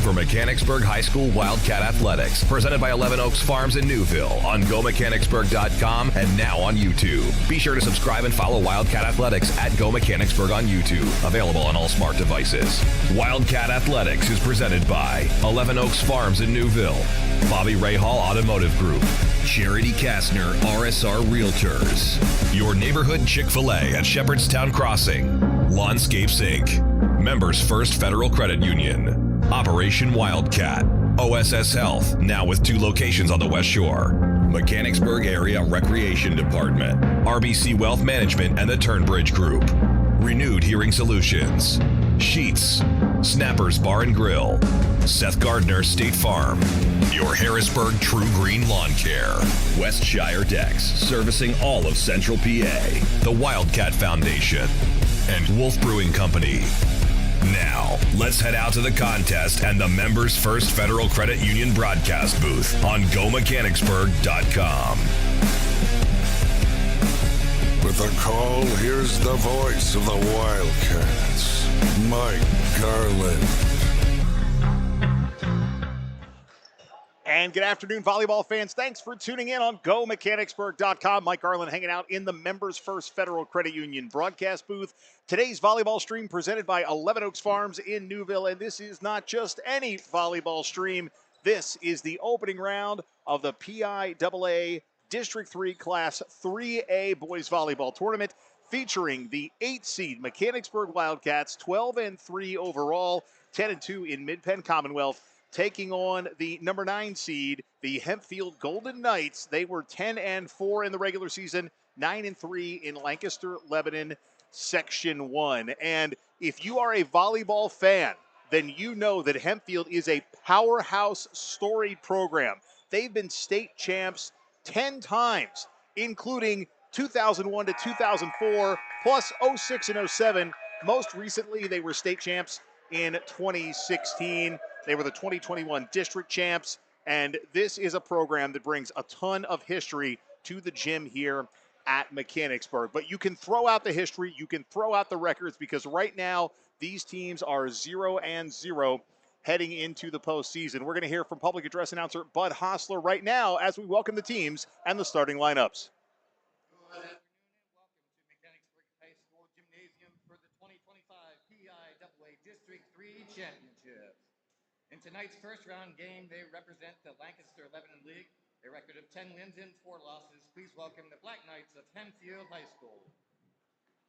for Mechanicsburg High School Wildcat Athletics, presented by 11 Oaks Farms in Newville on GoMechanicsburg.com and now on YouTube. Be sure to subscribe and follow Wildcat Athletics at Go Mechanicsburg on YouTube, available on all smart devices. Wildcat Athletics is presented by 11 Oaks Farms in Newville, Bobby Ray Hall Automotive Group, Charity Kastner RSR Realtors, your neighborhood Chick-fil-A at Shepherdstown Crossing, Lawnscapes Inc., Members First Federal Credit Union, Operation Wildcat, OSS Health, now with 2 locations on the West Shore, Mechanicsburg Area Recreation Department, RBC Wealth Management and the Turnbridge Group, Renewed Hearing Solutions, Sheets, Snappers Bar and Grill, Seth Gardner State Farm, your Harrisburg True Green Lawn Care, Westshire Decks, servicing all of Central PA, the Wildcat Foundation, and Wolf Brewing Company. Now, let's head out to the contest and the Members First Federal Credit Union broadcast booth on GoMechanicsburg.com. With the call, here's the voice of the Wildcats, Mike Garland. And good afternoon, volleyball fans. Thanks for tuning in on GoMechanicsburg.com. Mike Garland hanging out in the Members First Federal Credit Union broadcast booth. Today's volleyball stream presented by 11 Oaks Farms in Newville. And this is not just any volleyball stream. This is the opening round of the PIAA District 3 Class 3A Boys Volleyball Tournament, featuring the 8 seed Mechanicsburg Wildcats, 12-3 overall, 10-2 in Mid-Penn Commonwealth, taking on the number 9 seed, the Hempfield Golden Knights. They were 10-4 in the regular season, 9-3 in Lancaster, Lebanon, Section 1. And if you are a volleyball fan, then you know that Hempfield is a powerhouse storied program. They've been state champs 10 times, including 2001 to 2004, plus 06 and 07. Most recently, they were state champs in 2016. They were the 2021 district champs, and this is a program that brings a ton of history to the gym here at Mechanicsburg. But you can throw out the history, you can throw out the records, because right now these teams are 0-0 heading into the postseason. We're going to hear from public address announcer Bud Hostler right now as we welcome the teams and the starting lineups. Good afternoon and welcome to Mechanicsburg High School Gymnasium for the 2025 PIAA District 3 Championship. In tonight's first round game, they represent the Lancaster Lebanon League, a record of 10 wins and 4 losses. Please welcome the Black Knights of Hempfield High School.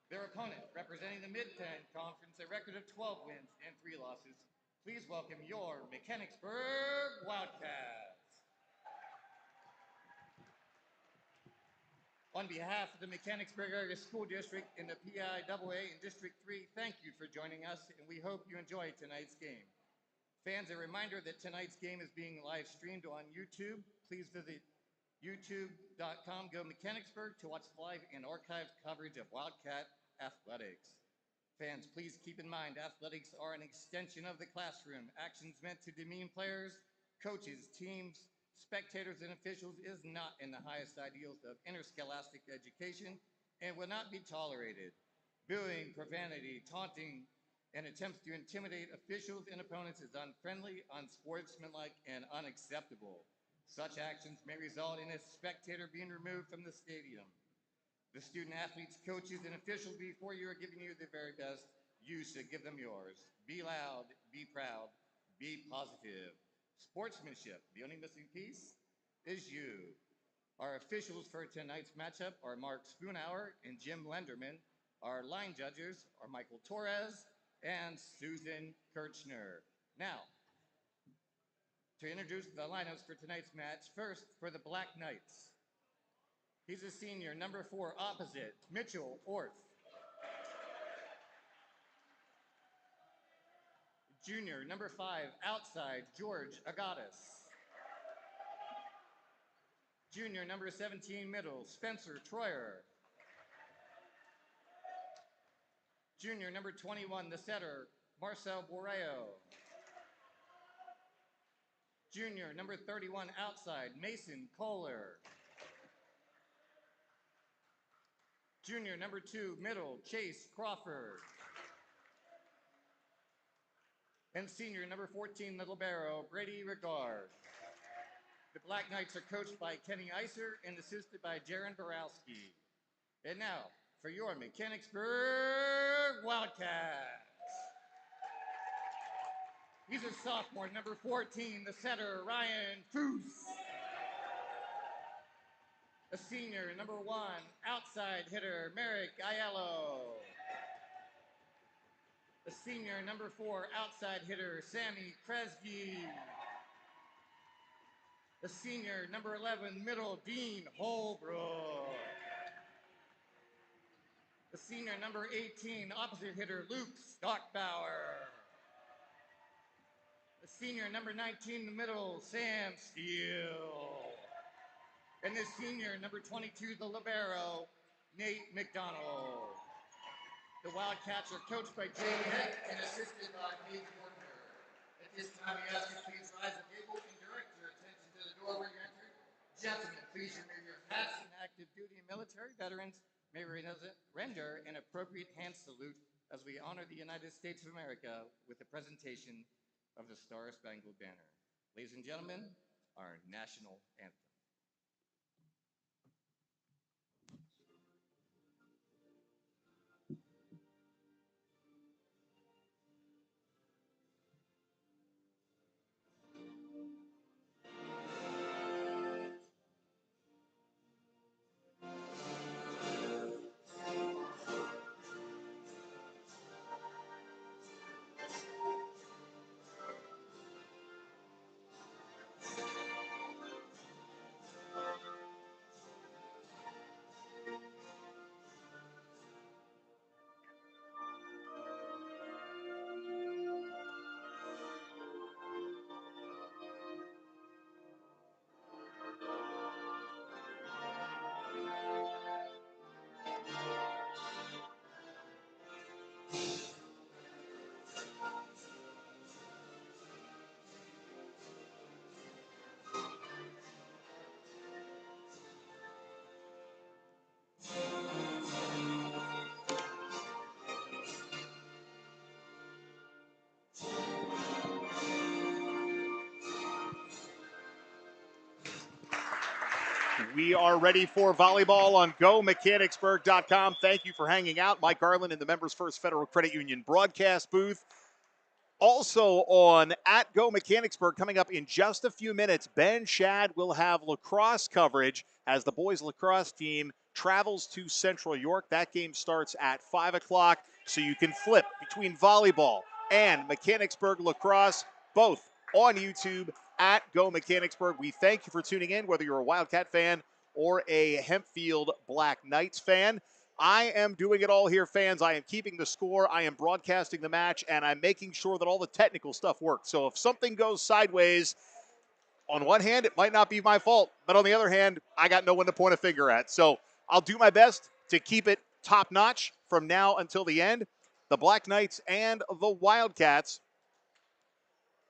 Their opponent, representing the Mid-Penn Conference, a record of 12 wins and 3 losses. Please welcome your Mechanicsburg Wildcats. On behalf of the Mechanicsburg Area School District in the PIAA in District 3, thank you for joining us, and we hope you enjoy tonight's game. Fans, a reminder that tonight's game is being live streamed on YouTube. Please visit youtube.com, Go Mechanicsburg, to watch live and archived coverage of Wildcat Athletics. Fans, please keep in mind, athletics are an extension of the classroom. Actions meant to demean players, coaches, teams, spectators, and officials is not in the highest ideals of interscholastic education and will not be tolerated. Booing, profanity, taunting, and attempts to intimidate officials and opponents is unfriendly, unsportsmanlike, and unacceptable. Such actions may result in a spectator being removed from the stadium. The student athletes, coaches, and officials before you are giving you the very best, you should give them yours. Be loud, be proud, be positive. Sportsmanship, the only missing piece is you. Our officials for tonight's matchup are Mark Spoonhour and Jim Lenderman. Our line judges are Michael Torres and Susan Kirchner. Now, to introduce the lineups for tonight's match, first for the Black Knights. He's a senior, number 4, opposite, Mitchell Orth. Junior, number 5, outside, George Agatis. Junior, number 17, middle, Spencer Troyer. Junior, number 21, the setter, Marcel Borreo. Junior, number 31, outside, Mason Kohler. Junior, number 2, middle, Chase Crawford. And senior number 14, the libero, Brady Regard. The Black Knights are coached by Kenny Iser and assisted by Jaron Borowski. And now, for your Mechanicsburg Wildcats. He's a sophomore, number 14, the setter, Ryan Foose. A senior, number 1, outside hitter, Merrick Aiello. A senior, number 4, outside hitter, Sammy Kresge. A senior, number 11, middle, Dean Holbrook. The senior, number 18, opposite hitter, Luke Stockbauer. The senior, number 19, the middle, Sam Steele. And the senior, number 22, the libero, Nate McDonald. The Wildcats are coached by Jay Heck and assisted by Paige Gordner. At this time, we ask you please rise at table and direct your attention to the door where you entered. Gentlemen, please remove your hats, and active duty and military veterans may render an appropriate hand salute as we honor the United States of America with the presentation of the Star-Spangled Banner. Ladies and gentlemen, our national anthem. We are ready for volleyball on GoMechanicsburg.com. Thank you for hanging out. Mike Garland in the Members First Federal Credit Union broadcast booth. Also on at Go Mechanicsburg, coming up in just a few minutes, Ben Shad will have lacrosse coverage as the boys lacrosse team travels to Central York. That game starts at 5 o'clock, so you can flip between volleyball and Mechanicsburg lacrosse, both on YouTube at Go Mechanicsburg. We thank you for tuning in, whether you're a Wildcat fan or a Hempfield Black Knights fan. I am doing it all here, fans. I am keeping the score. I am broadcasting the match, and I'm making sure that all the technical stuff works. So if something goes sideways, on one hand, it might not be my fault, but on the other hand, I got no one to point a finger at. So I'll do my best to keep it top-notch from now until the end. The Black Knights and the Wildcats.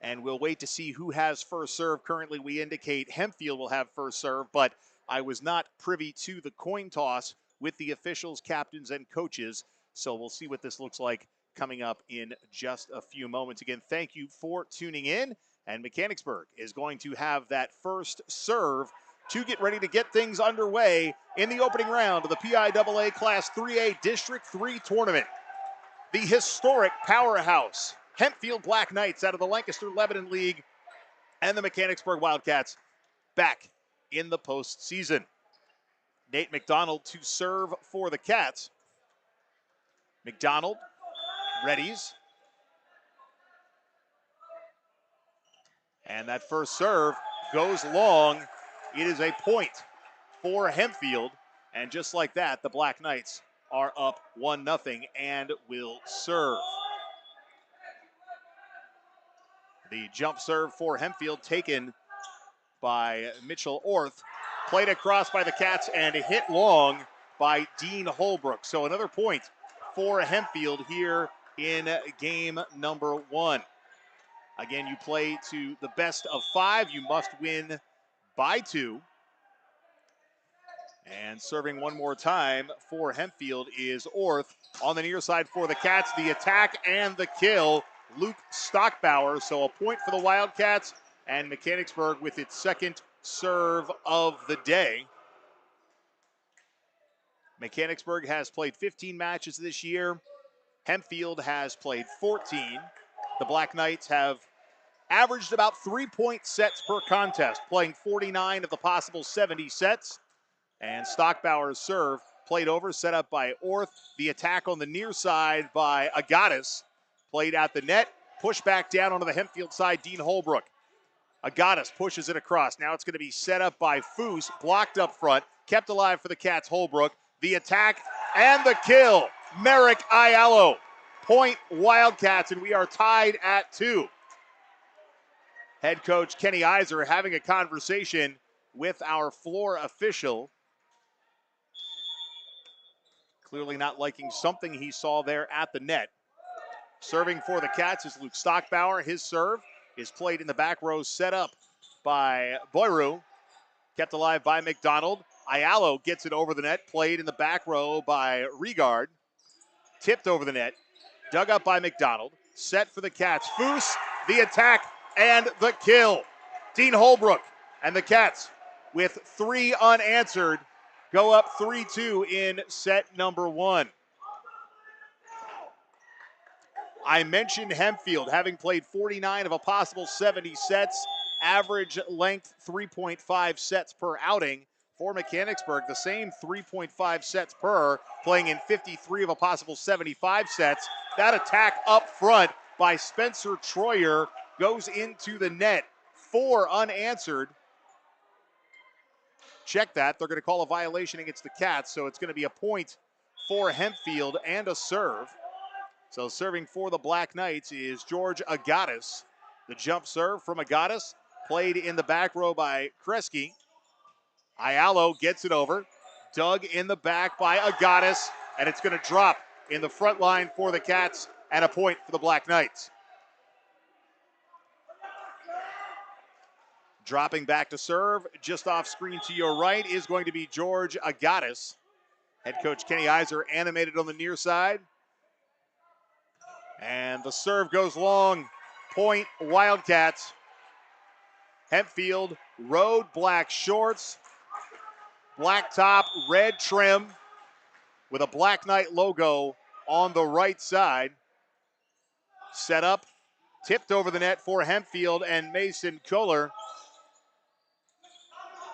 And we'll wait to see who has first serve. Currently, we indicate Hempfield will have first serve, but I was not privy to the coin toss with the officials, captains, and coaches. So we'll see what this looks like coming up in just a few moments. Again, thank you for tuning in. And Mechanicsburg is going to have that first serve to get ready to get things underway in the opening round of the PIAA Class 3A District 3 tournament. The historic powerhouse Hempfield Black Knights out of the Lancaster-Lebanon League and the Mechanicsburg Wildcats back in the postseason. Nate McDonald to serve for the Cats. McDonald readies. And that first serve goes long. It is a point for Hempfield. And just like that, the Black Knights are up 1-0 and will serve. The jump serve for Hempfield taken by Mitchell Orth. Played across by the Cats and hit long by Dean Holbrook. So another point for Hempfield here in game number 1. Again, you play to the best of 5. You must win by 2. And serving one more time for Hempfield is Orth. On the near side for the Cats, the attack and the kill Luke Stockbauer. So a point for the Wildcats, and Mechanicsburg with its second serve of the day. Mechanicsburg has played 15 matches this year. Hempfield has played 14. The Black Knights have averaged about 3-point sets per contest, playing 49 of the possible 70 sets. And Stockbauer's serve played over, set up by Orth. The attack on the near side by Agatis, played at the net, pushed back down onto the Hempfield side, Dean Holbrook. Agatis pushes it across. Now it's going to be set up by Foose, blocked up front, kept alive for the Cats, Holbrook. The attack and the kill, Merrick Ayalo. Point Wildcats, and we are tied at 2. Head coach Kenny Iser having a conversation with our floor official. Clearly not liking something he saw there at the net. Serving for the Cats is Luke Stockbauer. His serve is played in the back row, set up by Boyru. Kept alive by McDonald. Ayalo gets it over the net, played in the back row by Regard. Tipped over the net, dug up by McDonald. Set for the Cats. Foose, the attack, and the kill. Dean Holbrook and the Cats with 3 unanswered go up 3-2 in set number 1. I mentioned Hempfield having played 49 of a possible 70 sets, average length 3.5 sets per outing. For Mechanicsburg, the same 3.5 sets per, playing in 53 of a possible 75 sets. That attack up front by Spencer Troyer goes into the net. 4 unanswered. Check that. They're going to call a violation against the Cats, so it's going to be a point for Hempfield and a serve. So serving for the Black Knights is George Agatis. The jump serve from Agatis, played in the back row by Kresge. Ayalo gets it over, dug in the back by Agatis, and it's going to drop in the front line for the Cats, and a point for the Black Knights. Dropping back to serve, just off screen to your right, is going to be George Agatis. Head coach Kenny Iser animated on the near side. And the serve goes long. Point Wildcats. Hempfield, road black shorts, black top, red trim with a Black Knight logo on the right side. Set up, tipped over the net for Hempfield and Mason Kohler.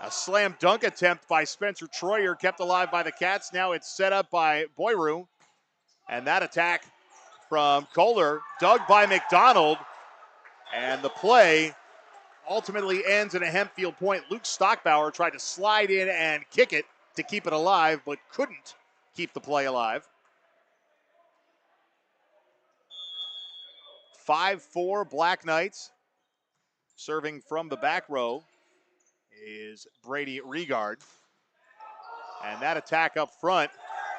A slam dunk attempt by Spencer Troyer, kept alive by the Cats. Now it's set up by Boyru. And that attack from Kohler, dug by McDonald. And the play ultimately ends in a Hempfield point. Luke Stockbauer tried to slide in and kick it to keep it alive, but couldn't keep the play alive. 5-4 Black Knights. Serving from the back row is Brady Regard. And that attack up front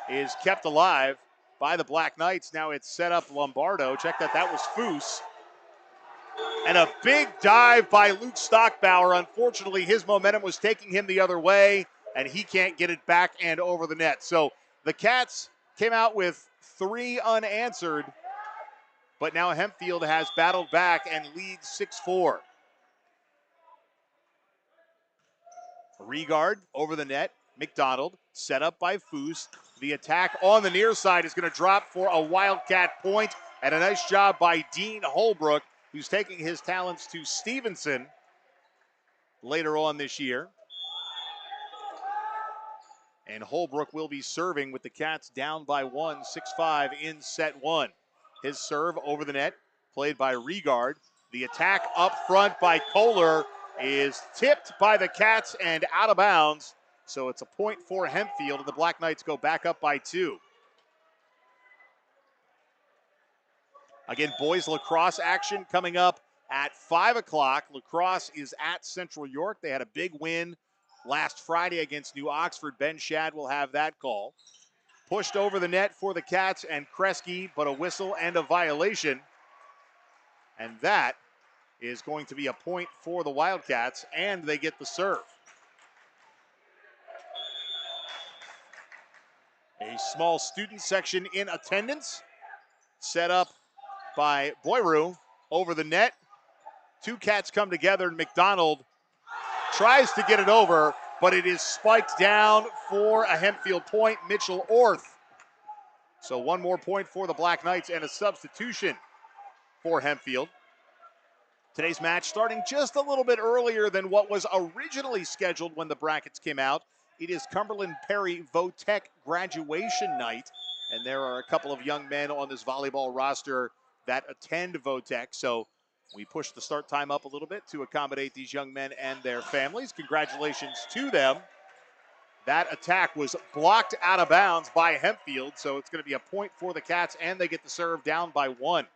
is kept alive by the Black Knights. Now it's set up Lombardo. Check that, that was Foose. And a big dive by Luke Stockbauer. Unfortunately, his momentum was taking him the other way, and he can't get it back and over the net. So the Cats came out with 3 unanswered, but now Hempfield has battled back and leads 6-4. Regard over the net. McDonald set up by Foose. The attack on the near side is going to drop for a Wildcat point, and a nice job by Dean Holbrook, who's taking his talents to Stevenson later on this year. And Holbrook will be serving with the Cats down by 1, 6-5 in set 1. His serve over the net, played by Regard. The attack up front by Kohler is tipped by the Cats and out of bounds. So it's a point for Hempfield, and the Black Knights go back up by 2. Again, boys lacrosse action coming up at 5 o'clock. Lacrosse is at Central York. They had a big win last Friday against New Oxford. Ben Shad will have that call. Pushed over the net for the Cats and Kresge, but a whistle and a violation. And that is going to be a point for the Wildcats, and they get the serve. A small student section in attendance, set up by Boyru over the net. Two Cats come together, and McDonald tries to get it over, but it is spiked down for a Hempfield point. Mitchell Orth. So one more point for the Black Knights and a substitution for Hempfield. Today's match starting just a little bit earlier than what was originally scheduled when the brackets came out. It is Cumberland Perry Votech graduation night, and there are a couple of young men on this volleyball roster that attend Votech, so we pushed the start time up a little bit to accommodate these young men and their families. Congratulations to them. That attack was blocked out of bounds by Hempfield, so it's going to be a point for the Cats, and they get the serve down by 1.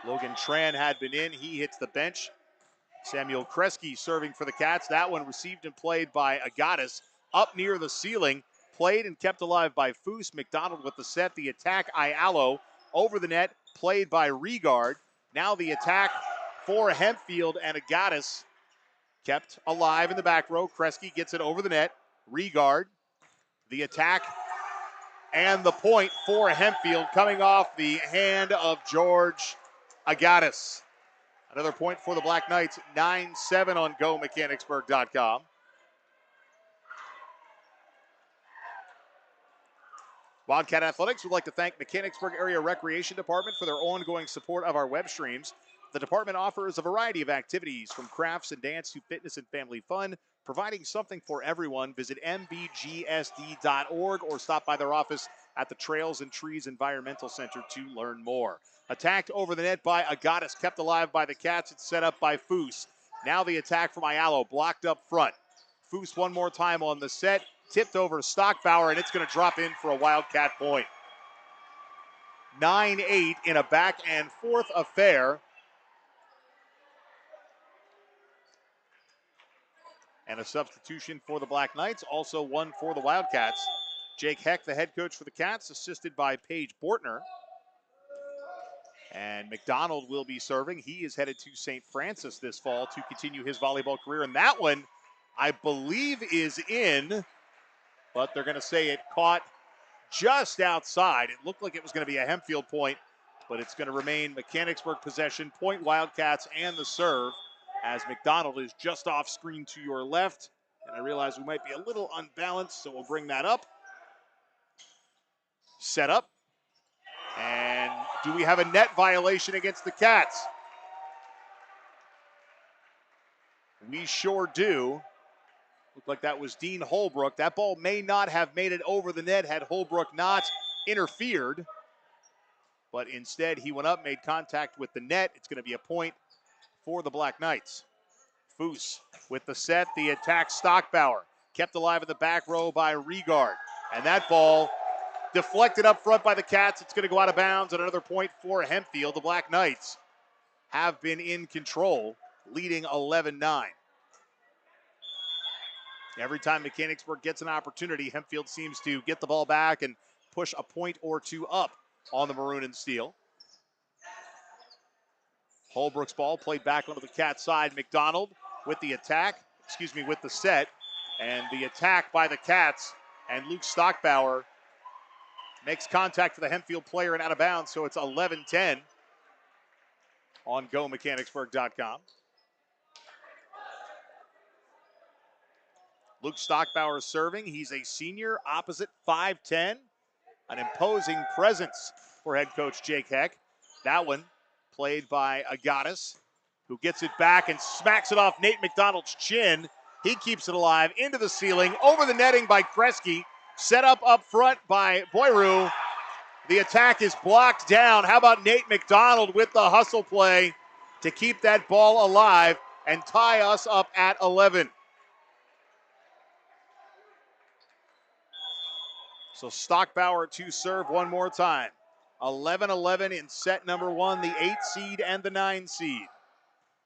Logan Tran had been in. He hits the bench. Samuel Kresge serving for the Cats. That one received and played by Agatis up near the ceiling. Played and kept alive by Foose. McDonald with the set. The attack, Ayalo over the net. Played by Regard. Now the attack for Hempfield, and Agatis kept alive in the back row. Kresge gets it over the net. Regard. The attack and the point for Hempfield coming off the hand of George Agatis. Another point for the Black Knights, 9-7 on GoMechanicsburg.com. Wildcat Athletics would like to thank Mechanicsburg Area Recreation Department for their ongoing support of our web streams. The department offers a variety of activities from crafts and dance to fitness and family fun, providing something for everyone. Visit mbgsd.org or stop by their office at the Trails and Trees Environmental Center to learn more. Attacked over the net by Agatis, kept alive by the Cats. It's set up by Foose. Now the attack from Ayalo, blocked up front. Foose one more time on the set, tipped over to Stockbauer, and it's going to drop in for a Wildcat point. 9-8 in a back and forth affair. And a substitution for the Black Knights, also one for the Wildcats. Jake Heck, the head coach for the Cats, assisted by Paige Bortner. And McDonald will be serving. He is headed to St. Francis this fall to continue his volleyball career. And that one, I believe, is in, but they're going to say it caught just outside. It looked like it was going to be a Hempfield point, but it's going to remain Mechanicsburg possession, point Wildcats, and the serve, as McDonald is just off screen to your left. And I realize we might be a little unbalanced, so we'll bring that up. Set up. And do we have a net violation against the Cats? We sure do. Looked like that was Dean Holbrook. That ball may not have made it over the net had Holbrook not interfered. But instead, he went up, made contact with the net. It's going to be a point for the Black Knights. Foose with the set, the attack, Stockbauer. Kept alive in the back row by Regard. And that ball deflected up front by the Cats. It's going to go out of bounds, and another point for Hempfield. The Black Knights have been in control, leading 11-9. Every time Mechanicsburg gets an opportunity, Hempfield seems to get the ball back and push a point or two up on the Maroon and Steel. Holbrook's ball played back onto the Cats side. McDonald with the attack, with the set, and the attack by the Cats, and Luke Stockbauer makes contact for the Hempfield player and out of bounds, so it's 11-10 on GoMechanicsburg.com. Luke Stockbauer is serving. He's a senior, opposite 5'10", an imposing presence for head coach Jake Heck. That one played by Agatis, who gets it back and smacks it off Nate McDonald's chin. He keeps it alive into the ceiling, over the netting by Kresge. Set up front by Boyru. The attack is blocked down. How about Nate McDonald with the hustle play to keep that ball alive and tie us up at 11. So Stockbauer to serve one more time. 11-11 in set number 1, the 8 seed and the 9 seed.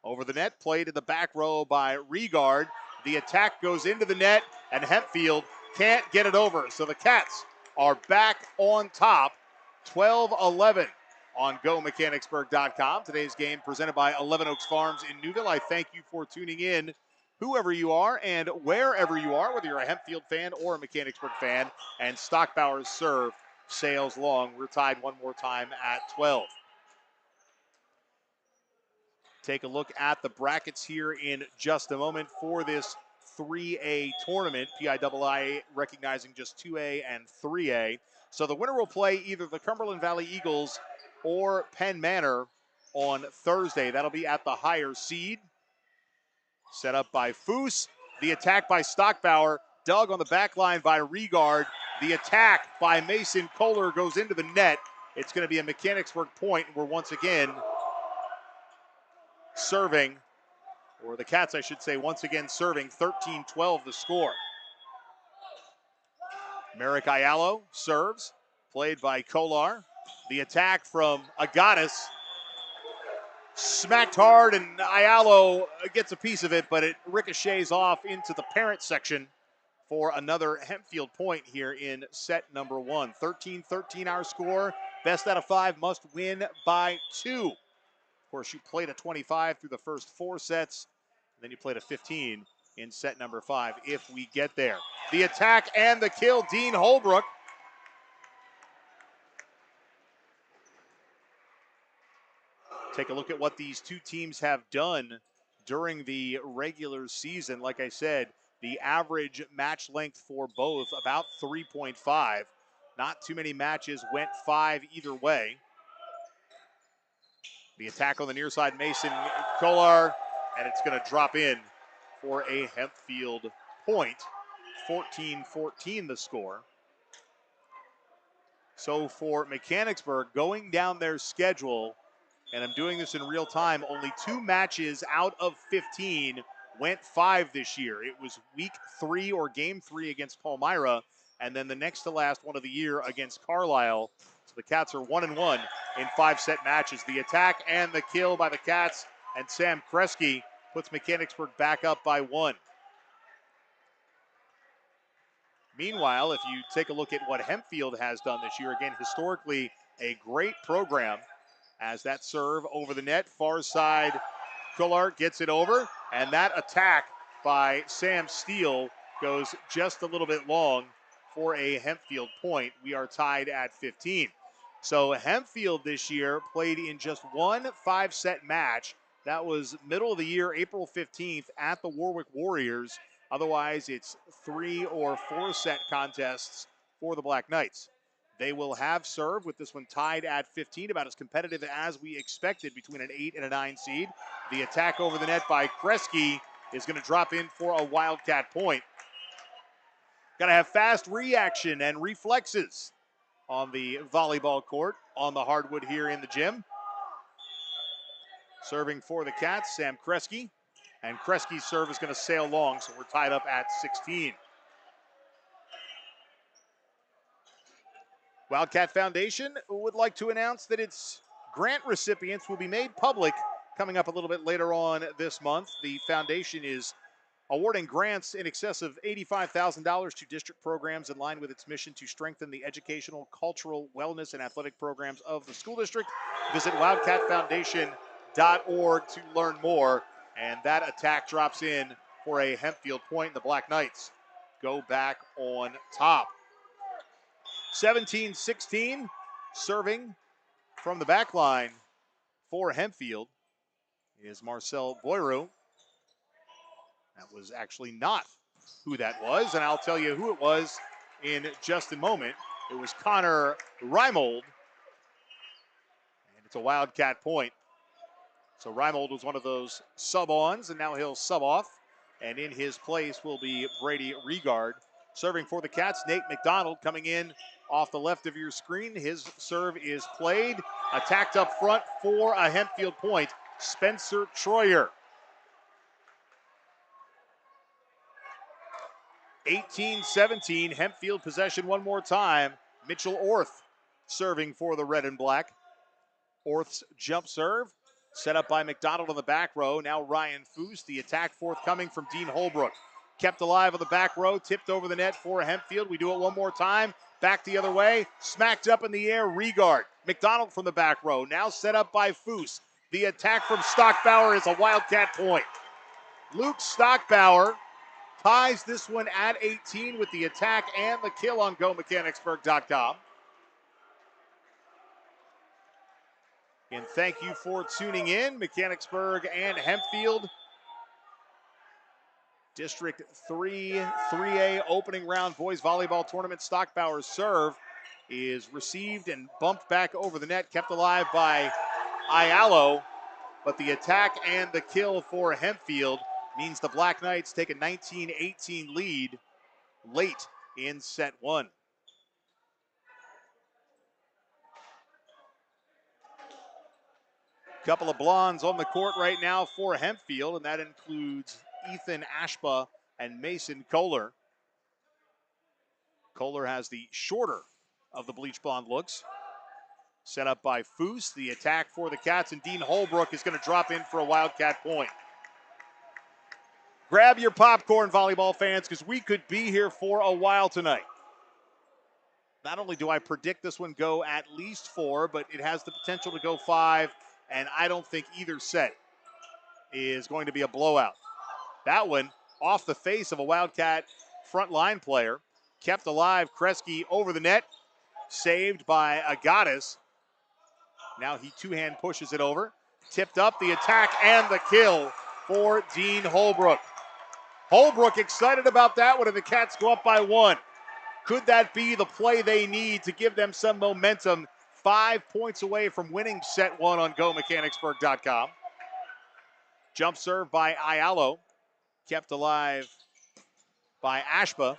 Over the net, played in the back row by Regard. The attack goes into the net, and Hempfield can't get it over. So the Cats are back on top, 12-11 on GoMechanicsburg.com. Today's game presented by 11 Oaks Farms in Newville. I thank you for tuning in, whoever you are and wherever you are, whether you're a Hempfield fan or a Mechanicsburg fan. And Stockbauer's serve sails long. We're tied one more time at 12. Take a look at the brackets here in just a moment for this 3A tournament. PIAA recognizing just 2A and 3A. So the winner will play either the Cumberland Valley Eagles or Penn Manor on Thursday. That'll be at the higher seed. Set up by Foose. The attack by Stockbauer. Dug on the back line by Regard. The attack by Mason Kohler goes into the net. It's going to be a Mechanicsburg point. We're once again serving, or the Cats, I should say, once again serving. 13-12 the score. Merrick Ayalo serves, played by Kolar. The attack from Agatis. Smacked hard, and Ayalo gets a piece of it, but it ricochets off into the parent section for another Hempfield point here in set number 1. 13-13 our score. Best out of 5 must win by 2. Of course, you played a 25 through the first 4 sets, and then you played a 15 in set number 5 if we get there. The attack and the kill, Dean Holbrook. Take a look at what these two teams have done during the regular season. Like I said, the average match length for both, about 3.5. Not too many matches went 5 either way. The attack on the near side, Mason Kolar, and it's going to drop in for a Hempfield point. 14-14 the score. So for Mechanicsburg, going down their schedule, and I'm doing this in real time, only 2 matches out of 15 went 5 this year. It was week 3 or game 3 against Palmyra, and then the next to last one of the year against Carlisle. So the Cats are 1-1 in 5-set matches. The attack and the kill by the Cats, and Sam Kresge puts Mechanicsburg back up by 1. Meanwhile, if you take a look at what Hempfield has done this year, again, historically a great program, as that serve over the net, far side, Kolar gets it over, and that attack by Sam Steele goes just a little bit long for a Hempfield point. We are tied at 15. So Hempfield this year played in just one 5-set match. That was middle of the year, April 15th at the Warwick Warriors. Otherwise, it's 3 or 4 set contests for the Black Knights. They will have serve with this one tied at 15, about as competitive as we expected between an 8 and a 9 seed. The attack over the net by Kresge is going to drop in for a Wildcat point. Got to have fast reaction and reflexes on the volleyball court, on the hardwood here in the gym. Serving for the Cats, Sam Kresge. And Kresge's serve is going to sail long, so we're tied up at 16. Wildcat Foundation would like to announce that its grant recipients will be made public coming up a little bit later on this month. The foundation is awarding grants in excess of $85,000 to district programs in line with its mission to strengthen the educational, cultural, wellness, and athletic programs of the school district. Visit wildcatfoundation.org to learn more. And that attack drops in for a Hempfield point. The Black Knights go back on top. 17-16, serving from the back line for Hempfield is Marcel Boyru. That was actually not who that was, and I'll tell you who it was in just a moment. It was Connor Reimold, and it's a Wildcat point. So Reimold was one of those sub-ons, and now he'll sub off, and in his place will be Brady Regard. Serving for the Cats, Nate McDonald coming in off the left of your screen. His serve is played. Attacked up front for a Hempfield point, Spencer Troyer. 18-17, Hempfield possession one more time. Mitchell Orth serving for the red and black. Orth's jump serve, set up by McDonald on the back row. Now Ryan Foose, the attack forthcoming from Dean Holbrook. Kept alive on the back row, tipped over the net for Hempfield. We do it one more time. Back the other way, smacked up in the air, Regard. McDonald from the back row, now set up by Foose. The attack from Stockbauer is a Wildcat point. Luke Stockbauer ties this one at 18 with the attack and the kill on GoMechanicsburg.com. And thank you for tuning in. Mechanicsburg and Hempfield. District 3, 3A opening round boys volleyball tournament. Stockbauer's serve is received and bumped back over the net, kept alive by Ayalo. But the attack and the kill for Hempfield means the Black Knights take a 19-18 lead late in set one. Couple of blondes on the court right now for Hempfield, and that includes Ethan Ashba and Mason Kohler. Kohler has the shorter of the bleach blonde looks. Set up by Foose. The attack for the Cats, and Dean Holbrook is going to drop in for a Wildcat point. Grab your popcorn, volleyball fans, because we could be here for a while tonight. Not only do I predict this one go at least 4, but it has the potential to go 5, and I don't think either set is going to be a blowout. That one off the face of a Wildcat front line player. Kept alive, Kresge over the net. Saved by Agatis. Now he two-hand pushes it over. Tipped up, the attack and the kill for Dean Holbrook. Holbrook excited about that one, and the Cats go up by 1. Could that be the play they need to give them some momentum? 5 points away from winning set 1 on GoMechanicsburg.com. Jump serve by Ayalo. Kept alive by Ashba.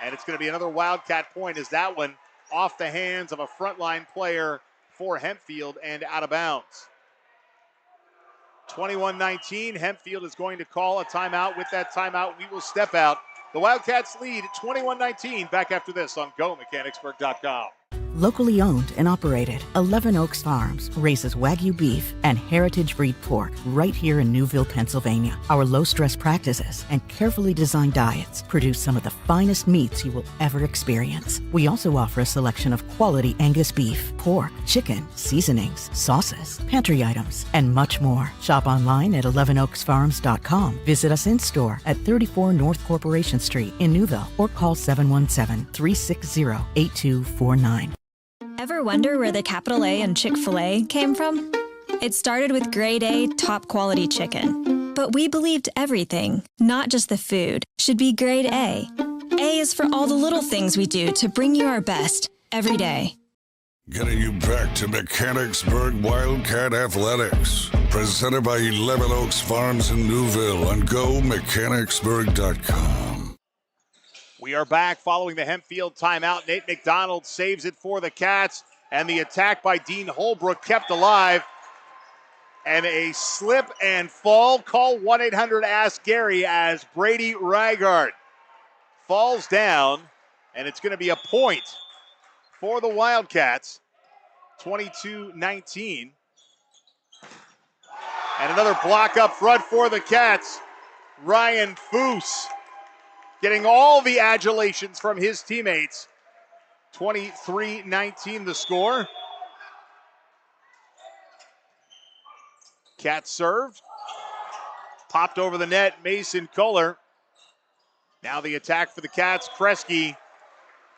And it's going to be another Wildcat point as that one off the hands of a frontline player for Hempfield and out of bounds. 21-19, Hempfield is going to call a timeout. With that timeout, we will step out. The Wildcats lead 21-19. Back after this on GoMechanicsburg.com. Locally owned and operated, 11 Oaks Farms raises Wagyu beef and heritage breed pork right here in Newville, Pennsylvania. Our low-stress practices and carefully designed diets produce some of the finest meats you will ever experience. We also offer a selection of quality Angus beef, pork, chicken, seasonings, sauces, pantry items, and much more. Shop online at 11oaksfarms.com. Visit us in-store at 34 North Corporation Street in Newville or call 717-360-8249. Ever wonder where the capital A in Chick-fil-A came from? It started with grade A, top quality chicken. But we believed everything, not just the food, should be grade A. A is for all the little things we do to bring you our best every day. Getting you back to Mechanicsburg Wildcat Athletics. Presented by 11 Oaks Farms in Newville on GoMechanicsburg.com. We are back following the Hempfield timeout. Nate McDonald saves it for the Cats, and the attack by Dean Holbrook kept alive. And a slip and fall. Call 1-800-ASK-GARY as Brady Rygard falls down, and it's going to be a point for the Wildcats. 22-19. And another block up front for the Cats. Ryan Foose getting all the adulations from his teammates. 23-19 the score. Cats served. Popped over the net, Mason Kohler. Now the attack for the Cats. Kresge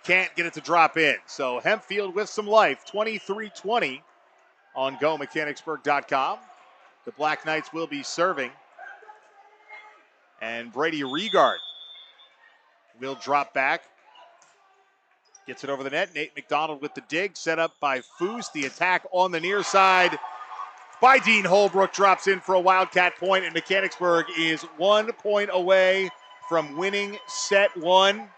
can't get it to drop in. So Hempfield with some life. 23-20 on GoMechanicsburg.com. The Black Knights will be serving. And Brady Rygard will drop back. Gets it over the net. Nate McDonald with the dig. Set up by Foose. The attack on the near side by Dean Holbrook drops in for a Wildcat point, and Mechanicsburg is 1 point away from winning set 1.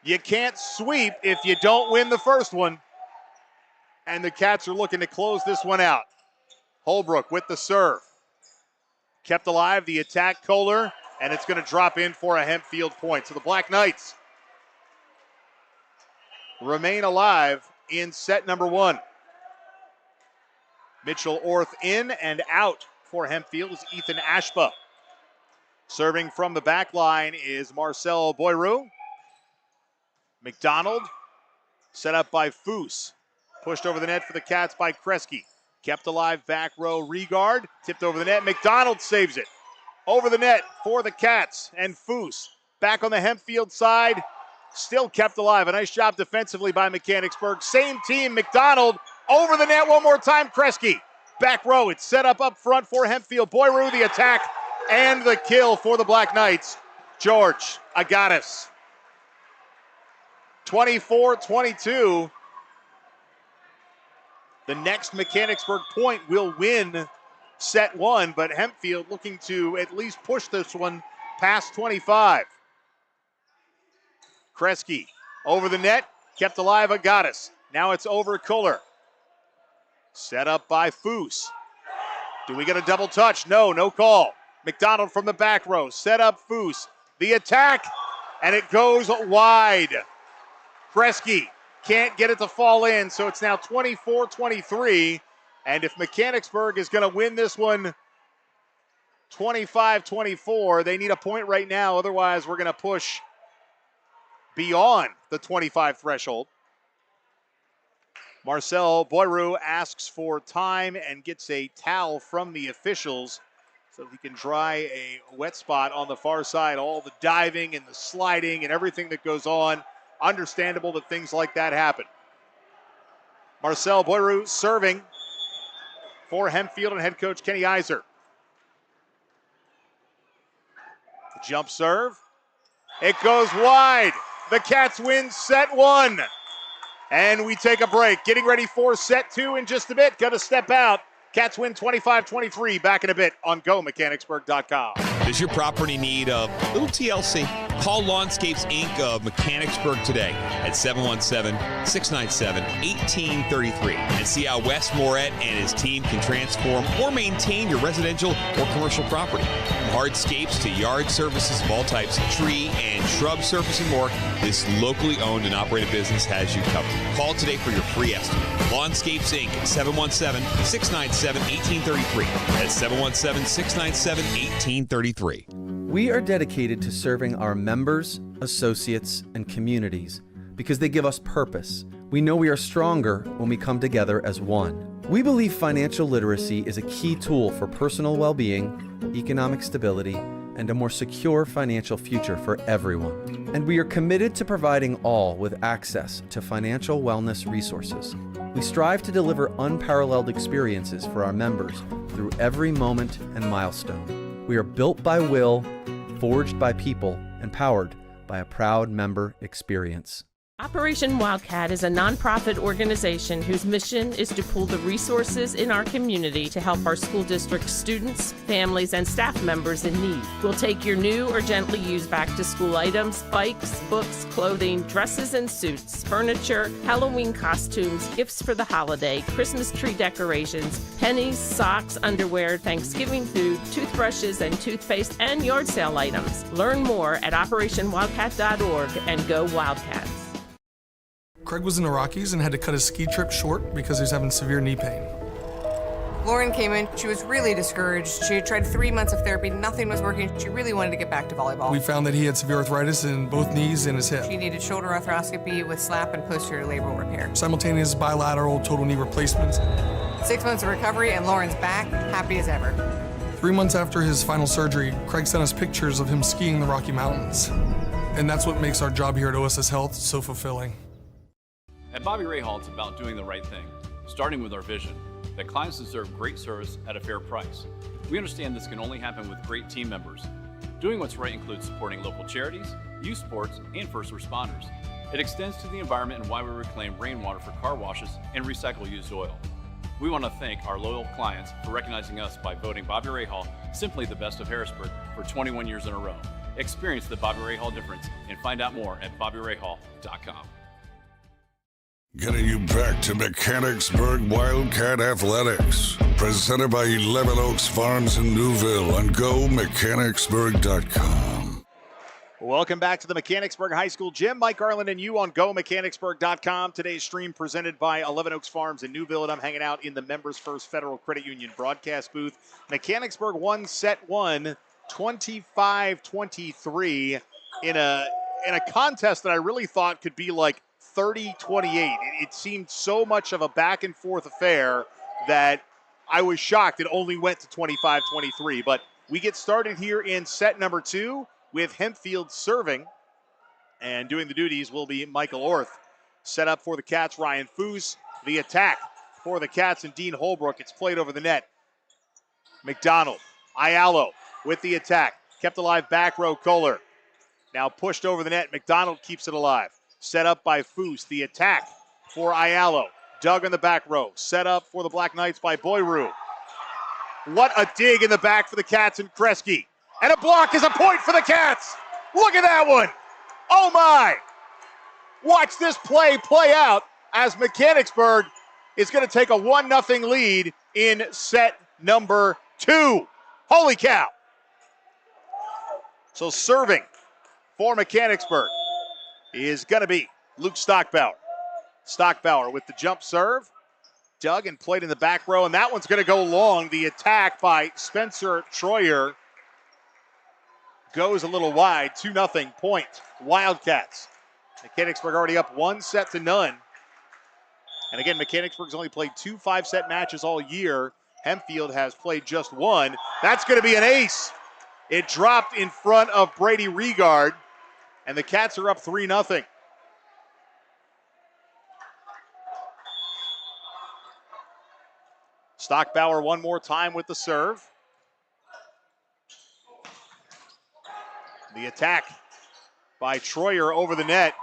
You can't sweep if you don't win the first one. And the Cats are looking to close this one out. Holbrook with the serve. Kept alive, the attack, Kohler, and it's going to drop in for a Hempfield point. So the Black Knights remain alive in set number 1. Mitchell Orth in and out for Hempfield is Ethan Ashba. Serving from the back line is Marcel Boyru. McDonald set up by Foose. Pushed over the net for the Cats by Kresge. Kept alive back row, Rygard. Tipped over the net. McDonald saves it. Over the net for the Cats and Foose. Back on the Hempfield side. Still kept alive. A nice job defensively by Mechanicsburg. Same team, McDonald Over the net one more time, Kresge. Back row, it's set up front for Hempfield. Boyru, the attack and the kill for the Black Knights. George Agatis. 24-22. The next Mechanicsburg point will win set one, but Hempfield looking to at least push this one past 25. Kresge over the net, kept alive Agatis. Now it's over Kuller. Set up by Foose. Do we get a double touch? No call. McDonald from the back row, set up Foose. The attack, and it goes wide. Kresge can't get it to fall in, so it's now 24-23. And if Mechanicsburg is going to win this one 25-24, they need a point right now. Otherwise, we're going to push beyond the 25 threshold. Marcel Boyru asks for time and gets a towel from the officials so he can dry a wet spot on the far side. All the diving and the sliding and everything that goes on. Understandable that things like that happen. Marcel Boyru serving for Hempfield and head coach Kenny Iser. The jump serve. It goes wide. The Cats win set one. And we take a break. Getting ready for set two in just a bit. Gonna step out. Cats win 25-23. Back in a bit on GoMechanicsburg.com. Does your property need a little TLC? Call Lawnscapes Inc. of Mechanicsburg today at 717-697-1833 and see how Wes Moret and his team can transform or maintain your residential or commercial property. From hardscapes to yard services of all types, tree and shrub surface and more, this locally owned and operated business has you covered. Call today for your free estimate. Lawnscapes Inc. at 717-697-1833. That's 717-697-1833. We are dedicated to serving our members, associates, and communities because they give us purpose. We know we are stronger when we come together as one. We believe financial literacy is a key tool for personal well-being, economic stability, and a more secure financial future for everyone. And we are committed to providing all with access to financial wellness resources. We strive to deliver unparalleled experiences for our members through every moment and milestone. We are built by will, forged by people, and powered by a proud member experience. Operation Wildcat is a nonprofit organization whose mission is to pool the resources in our community to help our school district students, families, and staff members in need. We'll take your new or gently used back-to-school items, bikes, books, clothing, dresses and suits, furniture, Halloween costumes, gifts for the holiday, Christmas tree decorations, pennies, socks, underwear, Thanksgiving food, toothbrushes and toothpaste, and yard sale items. Learn more at OperationWildcat.org and go Wildcats. Craig was in the Rockies and had to cut his ski trip short because he was having severe knee pain. Lauren came in, she was really discouraged. She had tried 3 months of therapy, nothing was working. She really wanted to get back to volleyball. We found that he had severe arthritis in both knees and his hip. She needed shoulder arthroscopy with slap and posterior labral repair. Simultaneous bilateral total knee replacements. 6 months of recovery and Lauren's back, happy as ever. 3 months after his final surgery, Craig sent us pictures of him skiing the Rocky Mountains. And that's what makes our job here at OSS Health so fulfilling. At Bobby Ray Hall, it's about doing the right thing, starting with our vision, that clients deserve great service at a fair price. We understand this can only happen with great team members. Doing what's right includes supporting local charities, youth sports, and first responders. It extends to the environment and why we reclaim rainwater for car washes and recycle used oil. We want to thank our loyal clients for recognizing us by voting Bobby Ray Hall simply the best of Harrisburg for 21 years in a row. Experience the Bobby Ray Hall difference and find out more at BobbyRayHall.com. Getting you back to Mechanicsburg Wildcat Athletics. Presented by 11 Oaks Farms in Newville on GoMechanicsburg.com. Welcome back to the Mechanicsburg High School Gym. Mike Garland and you on GoMechanicsburg.com. Today's stream presented by 11 Oaks Farms in Newville, and I'm hanging out in the Members First Federal Credit Union broadcast booth. Mechanicsburg won set one, 25-23 in a contest that I really thought could be like 30-28. It seemed so much of a back and forth affair that I was shocked it only went to 25-23. But we get started here in set number two with Hempfield serving, and doing the duties will be Michael Orth. Set up for the Cats, Ryan Foose. The attack for the Cats and Dean Holbrook. It's played over the net. McDonald, Ayalo with the attack. Kept alive back row, Kohler. Now pushed over the net. McDonald keeps it alive. Set up by Foose. The attack for Ayalo. Dug in the back row. Set up for the Black Knights by Boyru. What a dig in the back for the Cats and Kresge. And a block is a point for the Cats. Look at that one. Oh my. Watch this play out as Mechanicsburg is going to take a 1-0 lead in set number 2. Holy cow. So serving for Mechanicsburg is going to be Luke Stockbauer. Stockbauer with the jump serve. Dug and played in the back row, and that one's going to go long. The attack by Spencer Troyer goes a little wide. 2-0 point. Wildcats. Mechanicsburg already up 1-0. And again, Mechanicsburg's only played 2 5-set matches all year. Hempfield has played just 1. That's going to be an ace. It dropped in front of Brady Regard, and the Cats are up 3-0. Stockbauer one more time with the serve. The attack by Troyer over the net.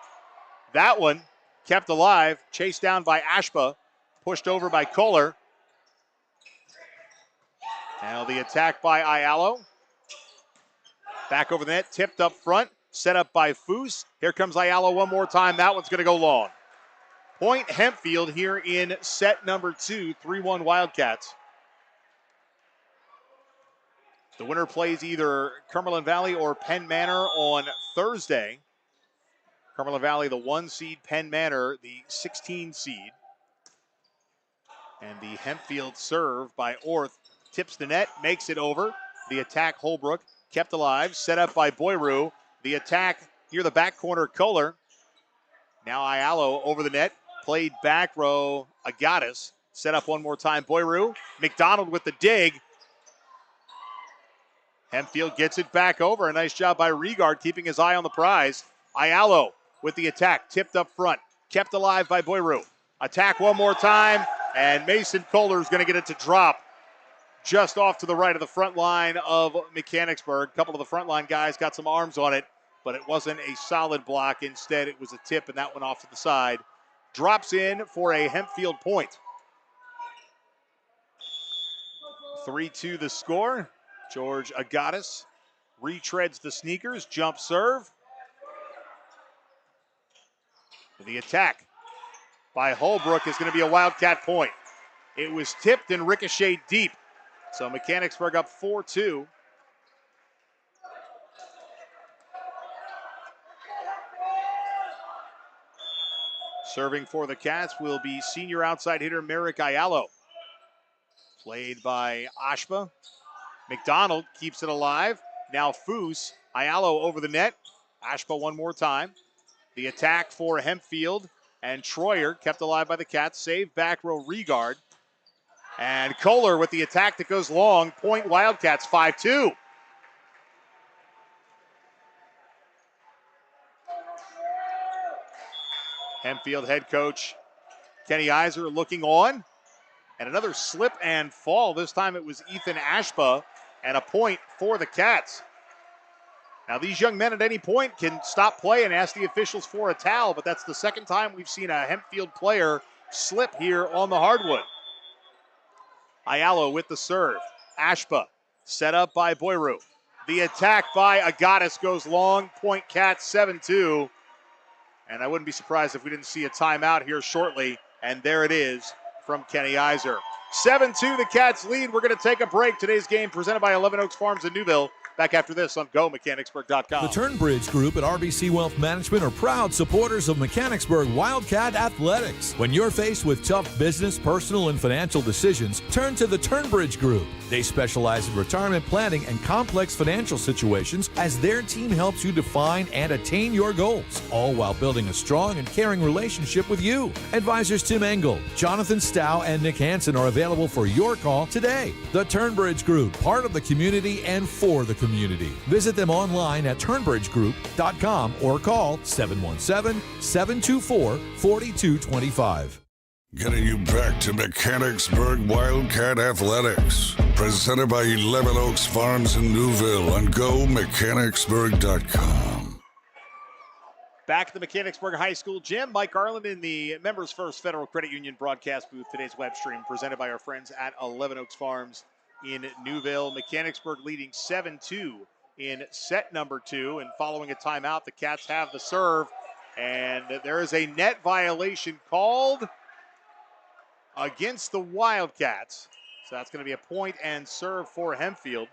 That one kept alive, chased down by Ashba, pushed over by Kohler. Now the attack by Ayalo. Back over the net, tipped up front, set up by Foose. Here comes Ayalo one more time. That one's going to go long. Point Hempfield here in set number 2, 3-1 Wildcats. The winner plays either Cumberland Valley or Penn Manor on Thursday. Cumberland Valley, the 1 seed, Penn Manor, the 16 seed. And the Hempfield serve by Orth tips the net, makes it over. The attack, Holbrook, kept alive, set up by Boyru. The attack near the back corner, Kohler. Now Ayalo over the net, played back row, Agatis. Set up one more time, Boyru. McDonald with the dig. Hempfield gets it back over. A nice job by Regard, keeping his eye on the prize. Ayalo with the attack, tipped up front, kept alive by Boyru. Attack one more time, and Mason Kohler is going to get it to drop just off to the right of the front line of Mechanicsburg. A couple of the front line guys got some arms on it, but it wasn't a solid block. Instead, it was a tip, and that went off to the side. Drops in for a Hempfield point. 3-2 the score. George Agatis retreads the sneakers, jump serve. The attack by Holbrook is going to be a Wildcat point. It was tipped and ricocheted deep. So Mechanicsburg up 4-2. Serving for the Cats will be senior outside hitter Merrick Ayalo. Played by Ashba. McDonald keeps it alive. Now Foose. Ayalo over the net. Ashba one more time. The attack for Hempfield. And Troyer kept alive by the Cats. Saved back row Regard. And Kohler with the attack that goes long. Point Wildcats 5-2. Hempfield head coach Kenny Iser looking on. And another slip and fall. This time it was Ethan Ashba. And a point for the Cats. Now these young men at any point can stop play and ask the officials for a towel. But that's the second time we've seen a Hempfield player slip here on the hardwood. Ayalo with the serve. Ashba set up by Boyru. The attack by Agatis goes long. Point Cats 7-2. And I wouldn't be surprised if we didn't see a timeout here shortly. And there it is from Kenny Iser. 7-2 the Cats lead. We're going to take a break. Today's game presented by 11 Oaks Farms in Newville. Back after this on GoMechanicsburg.com. The Turnbridge Group at RBC Wealth Management are proud supporters of Mechanicsburg Wildcat Athletics. When you're faced with tough business, personal, and financial decisions, turn to the Turnbridge Group. They specialize in retirement planning and complex financial situations as their team helps you define and attain your goals, all while building a strong and caring relationship with you. Advisors Tim Engel, Jonathan Stow, and Nick Hansen are available for your call today. The Turnbridge Group, part of the community and for the community. Visit them online at turnbridgegroup.com or call 717-724-4225. Getting you back to Mechanicsburg Wildcat Athletics. Presented by 11 Oaks Farms in Newville on GoMechanicsburg.com. Back at the Mechanicsburg High School gym, Mike Garland in the Members First Federal Credit Union broadcast booth. Today's web stream presented by our friends at 11 Oaks Farms in Newville. Mechanicsburg leading 7-2 in set number 2. And following a timeout, the Cats have the serve. And there is a net violation called against the Wildcats. So that's going to be a point and serve for Hempfield.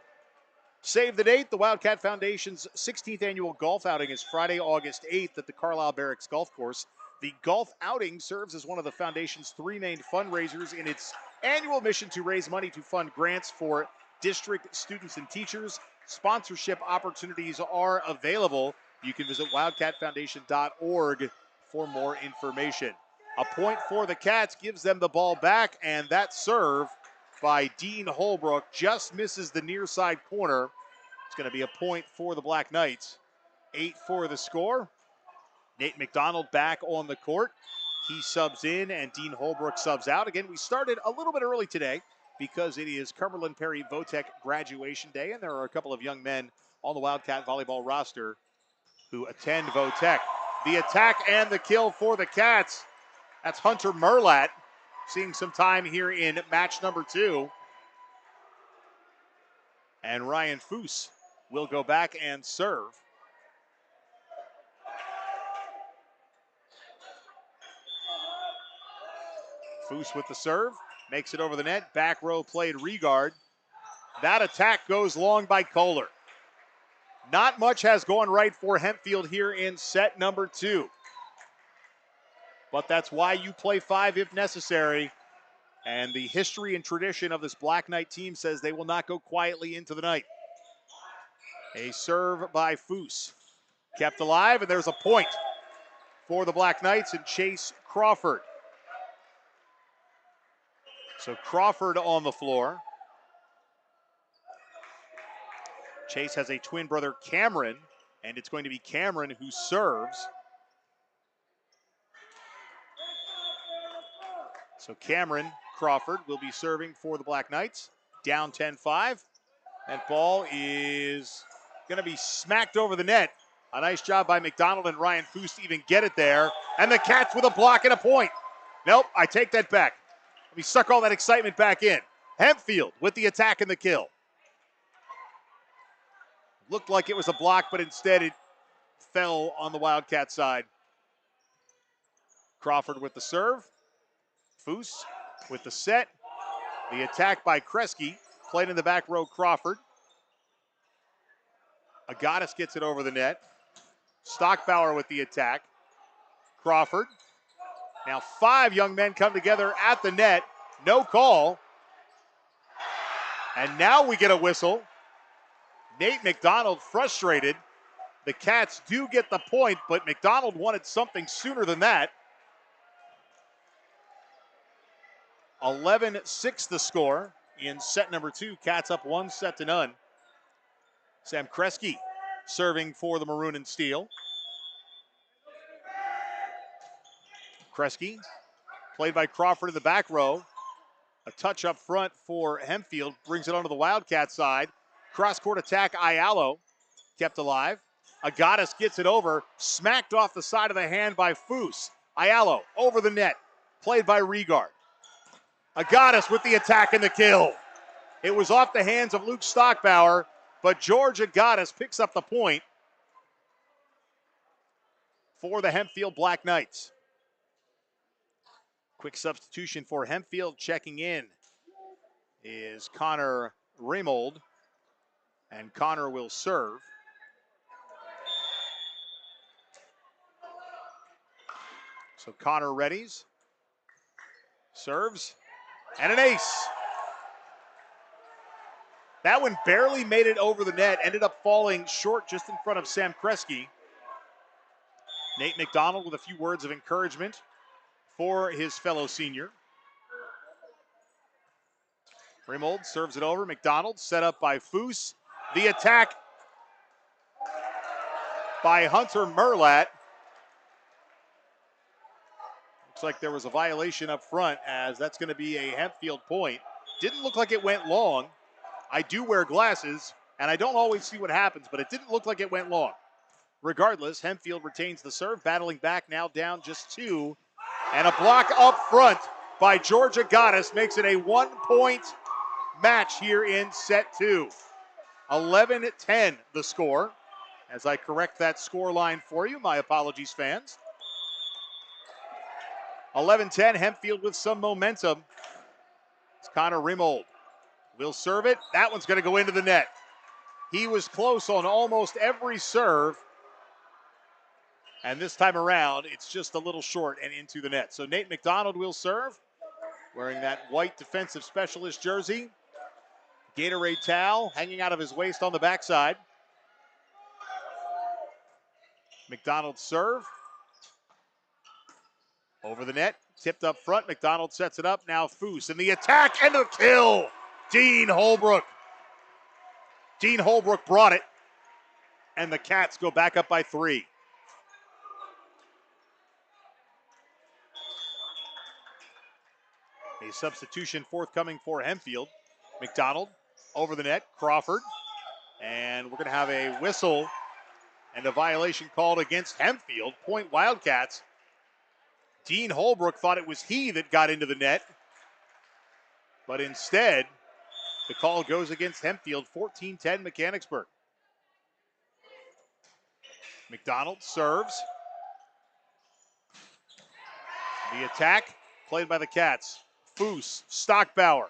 Save the date. The Wildcat Foundation's 16th annual golf outing is Friday, August 8th at the Carlisle Barracks Golf Course. The golf outing serves as one of the Foundation's 3 main fundraisers in its annual mission to raise money to fund grants for district students and teachers. Sponsorship opportunities are available. You can visit wildcatfoundation.org for more information. A point for the Cats gives them the ball back, and that serve by Dean Holbrook just misses the near side corner. It's going to be a point for the Black Knights. 8 for the score. Nate McDonald back on the court. He subs in, and Dean Holbrook subs out. Again, we started a little bit early today because it is Cumberland Perry Votech graduation day, and there are a couple of young men on the Wildcat volleyball roster who attend Votech. The attack and the kill for the Cats. That's Hunter Merlat seeing some time here in match number 2. And Ryan Foose will go back and serve. Foose with the serve, makes it over the net. Back row played Regard. That attack goes long by Kohler. Not much has gone right for Hempfield here in set number 2. But that's why you play 5 if necessary. And the history and tradition of this Black Knight team says they will not go quietly into the night. A serve by Foose. Kept alive, and there's a point for the Black Knights and Chase Crawford. So Crawford on the floor. Chase has a twin brother, Cameron, and it's going to be Cameron who serves. So Cameron Crawford will be serving for the Black Knights. Down 10-5. That ball is going to be smacked over the net. A nice job by McDonald and Ryan Foose to even get it there. And the Cats with a block and a point. Nope, I take that back. Let me suck all that excitement back in. Hempfield with the attack and the kill. Looked like it was a block, but instead it fell on the Wildcat side. Crawford with the serve. Foose with the set. The attack by Kresge. Played in the back row, Crawford. Agatis gets it over the net. Stockbauer with the attack. Crawford. Now 5 young men come together at the net. No call. And now we get a whistle. Nate McDonald frustrated. The Cats do get the point, but McDonald wanted something sooner than that. 11-6 the score in set number 2. Cats up 1-0. Sam Kresge serving for the Maroon and Steel. Kresge played by Crawford in the back row. A touch up front for Hempfield. Brings it onto the Wildcat side. Cross-court attack, Ayalo kept alive. Agatis gets it over. Smacked off the side of the hand by Foose. Ayalo over the net. Played by Regard. Agatis with the attack and the kill. It was off the hands of Luke Stockbauer, but George Agatis picks up the point for the Hempfield Black Knights. Quick substitution for Hempfield. Checking in is Connor Raymold, and Connor will serve. So Connor readies, serves, and an ace. That one barely made it over the net, ended up falling short just in front of Sam Kresge. Nate McDonald with a few words of encouragement for his fellow senior. Raymold serves it over. McDonald set up by Foose. The attack by Hunter Merlat. Looks like there was a violation up front, as that's going to be a Hempfield point. Didn't look like it went long. I do wear glasses, and I don't always see what happens, but it didn't look like it went long. Regardless, Hempfield retains the serve, battling back now down just 2. And a block up front by Georgia Goddess makes it a 1-point match here in set 2. 11-10 the score. As I correct that score line for you, my apologies, fans. 11-10, Hempfield with some momentum. It's Connor Rimmold. Will serve it. That one's going to go into the net. He was close on almost every serve. And this time around, it's just a little short and into the net. So Nate McDonald will serve, wearing that white defensive specialist jersey. Gatorade towel hanging out of his waist on the backside. McDonald serve. Over the net, tipped up front. McDonald sets it up. Now Foose in the attack and the kill. Dean Holbrook. Dean Holbrook brought it. And the Cats go back up by 3. A substitution forthcoming for Hempfield. McDonald over the net. Crawford. And we're going to have a whistle and a violation called against Hempfield. Point Wildcats. Dean Holbrook thought it was he that got into the net. But instead, the call goes against Hempfield. 14-10 Mechanicsburg. McDonald serves. The attack played by the Cats. Foose, Stockbauer,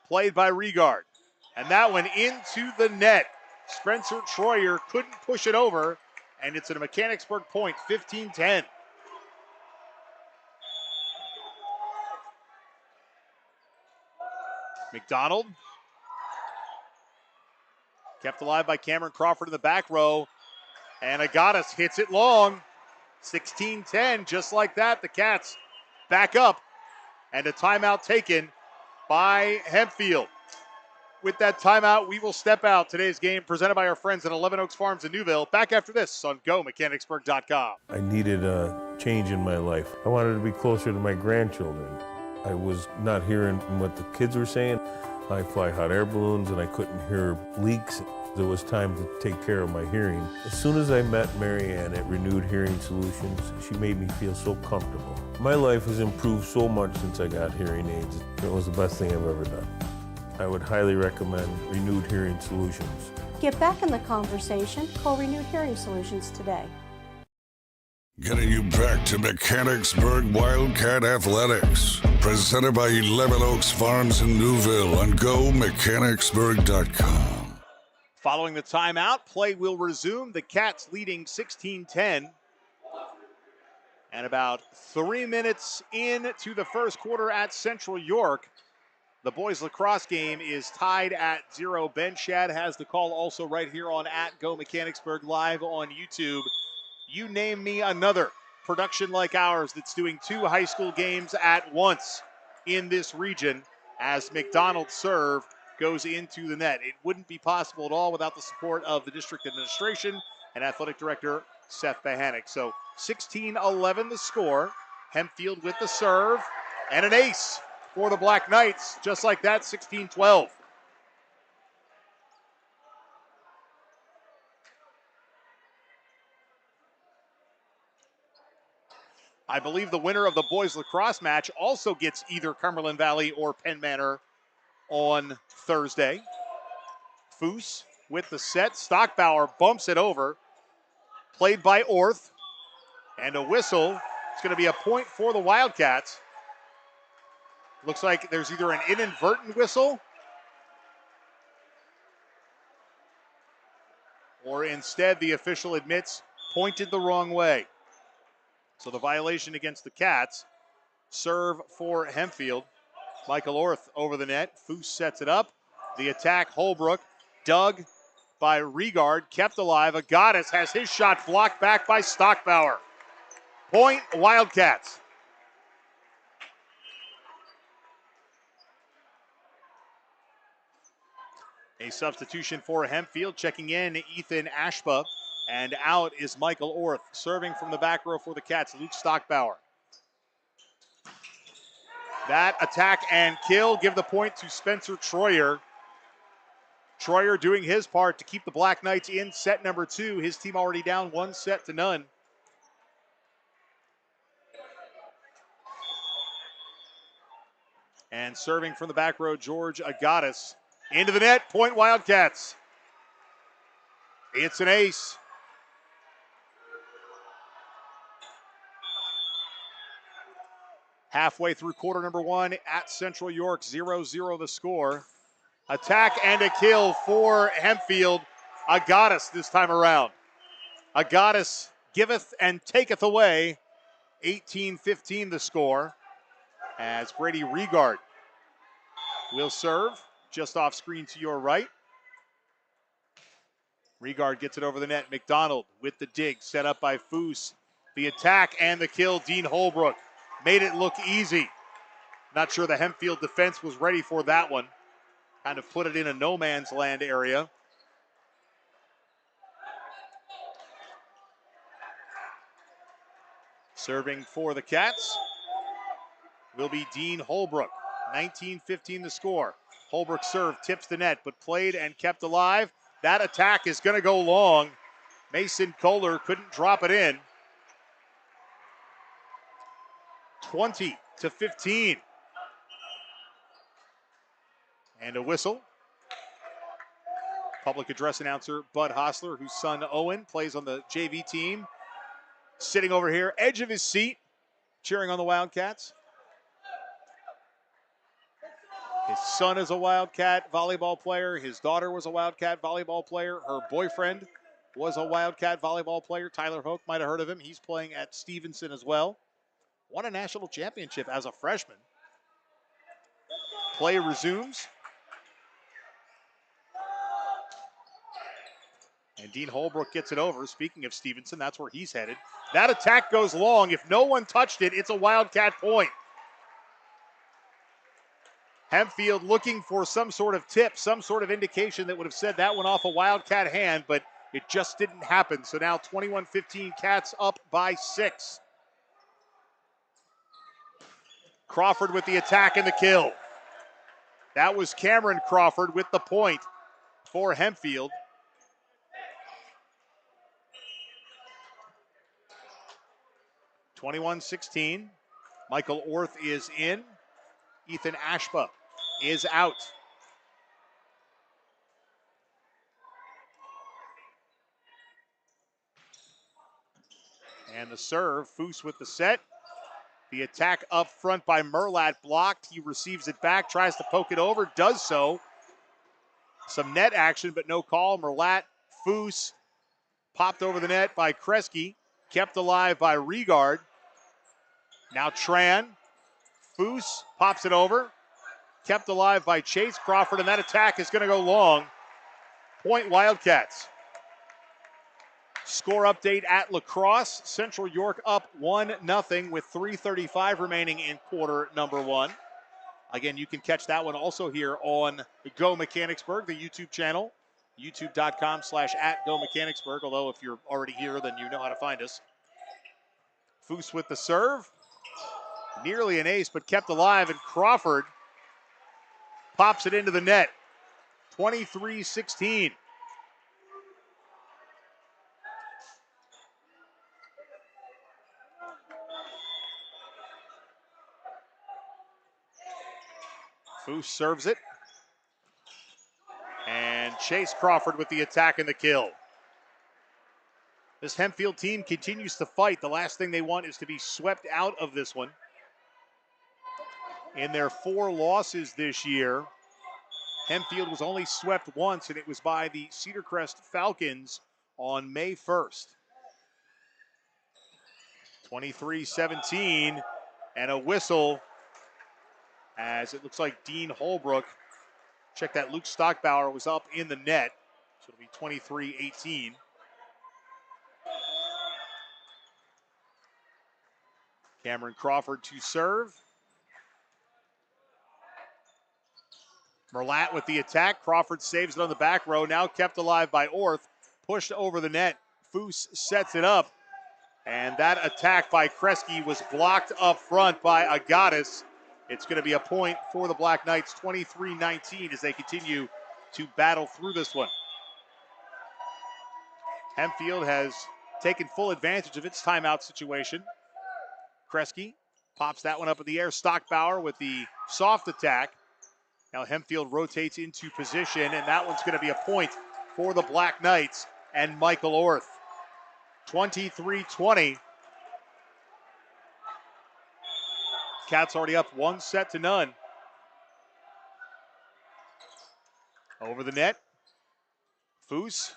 played by Regard. And that one into the net. Spencer Troyer couldn't push it over, and it's a Mechanicsburg point, 15-10. McDonald, kept alive by Cameron Crawford in the back row, and Agadas hits it long. 16-10, just like that, the Cats back up, and a timeout taken by Hempfield. With that timeout, we will step out. Today's game presented by our friends at 11 Oaks Farms in Newville. Back after this on GoMechanicsburg.com. I needed a change in my life. I wanted to be closer to my grandchildren. I was not hearing what the kids were saying. I fly hot air balloons and I couldn't hear leaks. It was time to take care of my hearing. As soon as I met Mary Ann at Renewed Hearing Solutions, she made me feel so comfortable. My life has improved so much since I got hearing aids. It was the best thing I've ever done. I would highly recommend Renewed Hearing Solutions. Get back in the conversation. Call Renewed Hearing Solutions today. Getting you back to Mechanicsburg Wildcat Athletics. Presented by 11 Oaks Farms in Newville on GoMechanicsburg.com. Following the timeout, play will resume. The Cats leading 16-10. And about 3 minutes into the first quarter at Central York, the boys lacrosse game is tied at 0. Ben Shad has the call also right here on @GoMechanicsburg live on YouTube. You name me another production like ours that's doing 2 high school games at once in this region as McDonald's serve goes into the net. It wouldn't be possible at all without the support of the district administration and athletic director Seth Bahanik. So 16-11 the score. Hempfield with the serve and an ace for the Black Knights. Just like that, 16-12. I believe the winner of the boys lacrosse match also gets either Cumberland Valley or Penn Manor on Thursday. Foose with the set. Stockbauer bumps it over. Played by Orth. And a whistle. It's going to be a point for the Wildcats. Looks like there's either an inadvertent whistle or instead the official admits pointed the wrong way. So the violation against the Cats. Serve for Hempfield. Michael Orth over the net. Foose sets it up. The attack, Holbrook. Dug by Regard. Kept alive. Agadas has his shot blocked back by Stockbauer. Point Wildcats. A substitution for Hempfield. Checking in, Ethan Ashba. And out is Michael Orth. Serving from the back row for the Cats, Luke Stockbauer. That attack and kill give the point to Spencer Troyer. Troyer doing his part to keep the Black Knights in set number 2. His team already down 1-0. And serving from the back row, George Agatis. Into the net, point Wildcats. It's an ace. Halfway through quarter number 1 at Central York, 0-0 the score. Attack and a kill for Hempfield. Agatis this time around. Agatis giveth and taketh away. 18-15 the score. As Brady Regard will serve just off screen to your right. Regard gets it over the net. McDonald with the dig set up by Foose. The attack and the kill, Dean Holbrook. Made it look easy. Not sure the Hempfield defense was ready for that one. Kind of put it in a no man's land area. Serving for the Cats will be Dean Holbrook. 19-15 the score. Holbrook serve tips the net, but played and kept alive. That attack is going to go long. Mason Kohler couldn't drop it in. 20-15. And a whistle. Public address announcer Bud Hostler, whose son Owen plays on the JV team, sitting over here, edge of his seat, cheering on the Wildcats. His son is a Wildcat volleyball player. His daughter was a Wildcat volleyball player. Her boyfriend was a Wildcat volleyball player. Tyler Hoke might have heard of him. He's playing at Stevenson as well. Won a national championship as a freshman. Play resumes. And Dean Holbrook gets it over. Speaking of Stevenson, that's where he's headed. That attack goes long. If no one touched it, it's a Wildcat point. Hempfield looking for some sort of tip, some sort of indication that would have said that one off a Wildcat hand, but it just didn't happen. So now 21-15, Cats up by 6. Crawford with the attack and the kill. That was Cameron Crawford with the point for Hempfield. (21-16). Michael Orth is in. Ethan Ashba is out. And the serve, Foose with the set. The attack up front by Merlat blocked. He receives it back, tries to poke it over, does so. Some net action, but no call. Merlat, Foose, popped over the net by Kresge, kept alive by Regard. Now Tran, Foose pops it over, kept alive by Chase Crawford, and that attack is going to go long. Point Wildcats. Score update at La Crosse. Central York up 1-0 with 3:35 remaining in quarter number 1. Again, you can catch that one also here on Go Mechanicsburg, the YouTube channel, youtube.com/@GoMechanicsburg. Although if you're already here, then you know how to find us. Foose with the serve. Nearly an ace, but kept alive, and Crawford pops it into the net. 23-16. Foose serves it. And Chase Crawford with the attack and the kill. This Hempfield team continues to fight. The last thing they want is to be swept out of this one. In their 4 losses this year, Hempfield was only swept once, and it was by the Cedar Crest Falcons on May 1st. 23-17, and a whistle as it looks like Dean Holbrook, check that, Luke Stockbauer was up in the net, so it'll be 23-18. Cameron Crawford to serve. Merlat with the attack. Crawford saves it on the back row. Now kept alive by Orth. Pushed over the net. Foose sets it up. And that attack by Kresge was blocked up front by Agatis. It's going to be a point for the Black Knights, 23-19, as they continue to battle through this one. Hempfield has taken full advantage of its timeout situation. Kresge pops that one up in the air. Stockbauer with the soft attack. Now Hempfield rotates into position, and that one's going to be a point for the Black Knights and Michael Orth. 23-20. Cats already up 1-0. Over the net. Foose.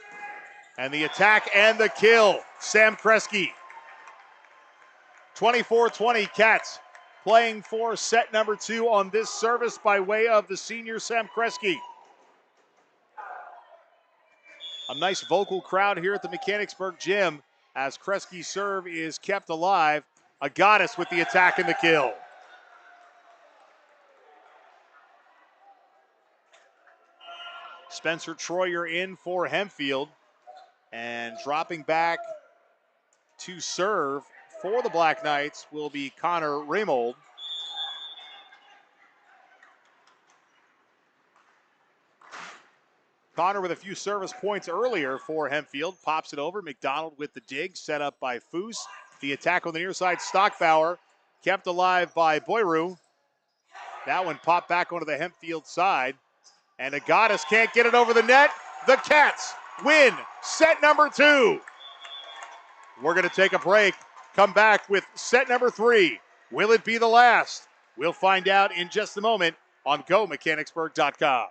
And the attack and the kill. Sam Kresge. 24-20 Cats playing for set number 2 on this service by way of the senior Sam Kresge. A nice vocal crowd here at the Mechanicsburg Gym as Kresge's serve is kept alive. A goddess with the attack and the kill. Spencer Troyer in for Hempfield. And dropping back to serve for the Black Knights will be Connor Raymold. Connor with a few service points earlier for Hempfield. Pops it over. McDonald with the dig, set up by Foose. The attack on the near side, Stockbauer. Kept alive by Boyru. That one popped back onto the Hempfield side. And Agadas can't get it over the net. The Cats win set number 2. We're going to take a break. Come back with set number 3. Will it be the last? We'll find out in just a moment on GoMechanicsburg.com.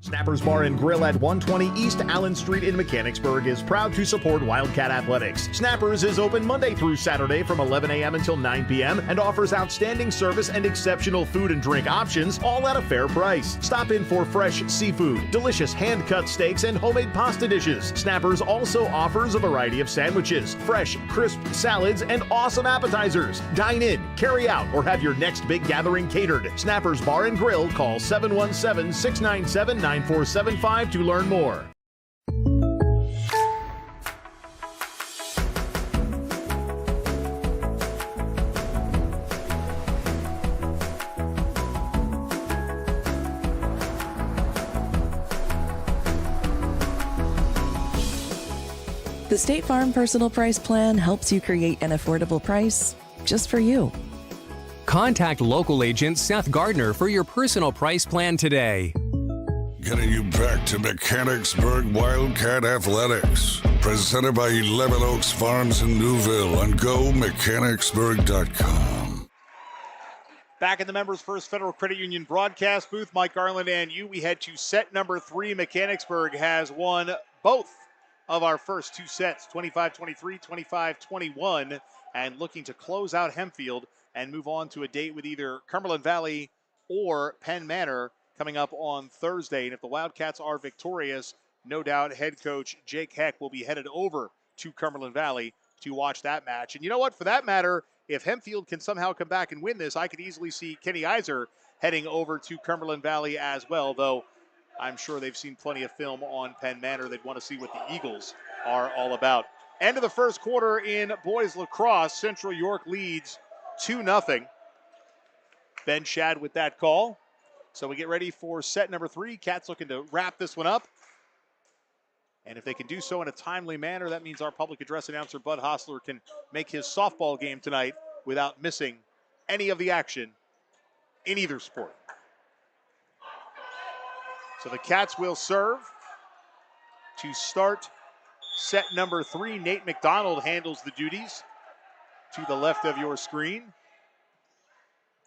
Snappers Bar and Grill at 120 East Allen Street in Mechanicsburg is proud to support Wildcat Athletics. Snappers is open Monday through Saturday from 11 a.m. until 9 p.m. and offers outstanding service and exceptional food and drink options, all at a fair price. Stop in for fresh seafood, delicious hand-cut steaks, and homemade pasta dishes. Snappers also offers a variety of sandwiches, fresh, crisp salads, and awesome appetizers. Dine in, carry out, or have your next big gathering catered. Snappers Bar and Grill. Call 717-697-9475 to learn more. The State Farm Personal Price Plan helps you create an affordable price just for you. Contact local agent Seth Gardner for your personal price plan today. Getting you back to Mechanicsburg Wildcat Athletics. Presented by 11 Oaks Farms in Newville on GoMechanicsburg.com. Back in the Members First Federal Credit Union broadcast booth, Mike Garland and you. We head to set number 3. Mechanicsburg has won both of our first 2 sets, 25-23, 25-21, and looking to close out Hempfield and move on to a date with either Cumberland Valley or Penn Manor coming up on Thursday. And if the Wildcats are victorious, no doubt head coach Jake Heck will be headed over to Cumberland Valley to watch that match. And you know what? For that matter, if Hempfield can somehow come back and win this, I could easily see Kenny Iser heading over to Cumberland Valley as well, though I'm sure they've seen plenty of film on Penn Manor. They'd want to see what the Eagles are all about. End of the first quarter in boys lacrosse. Central York leads 2-0. Ben Shad with that call. So we get ready for set number 3. Cats looking to wrap this one up. And if they can do so in a timely manner, that means our public address announcer, Bud Hostler, can make his softball game tonight without missing any of the action in either sport. So the Cats will serve to start set number 3. Nate McDonald handles the duties to the left of your screen.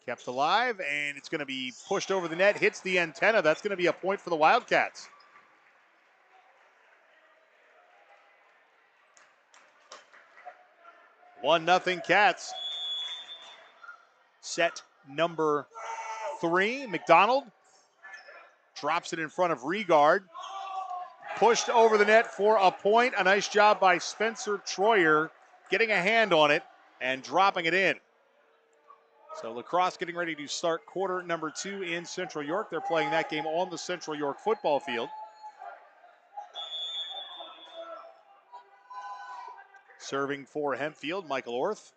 Kept alive, and it's going to be pushed over the net, hits the antenna. That's going to be a point for the Wildcats. One nothing Cats. Set number 3. McDonald drops it in front of Regard. pushed over the net for a point. A nice job by Spencer Troyer getting a hand on it and dropping it in. So lacrosse getting ready to start quarter number 2 in Central York. They're playing that game on the Central York football field. Serving for Hempfield, Michael Orth.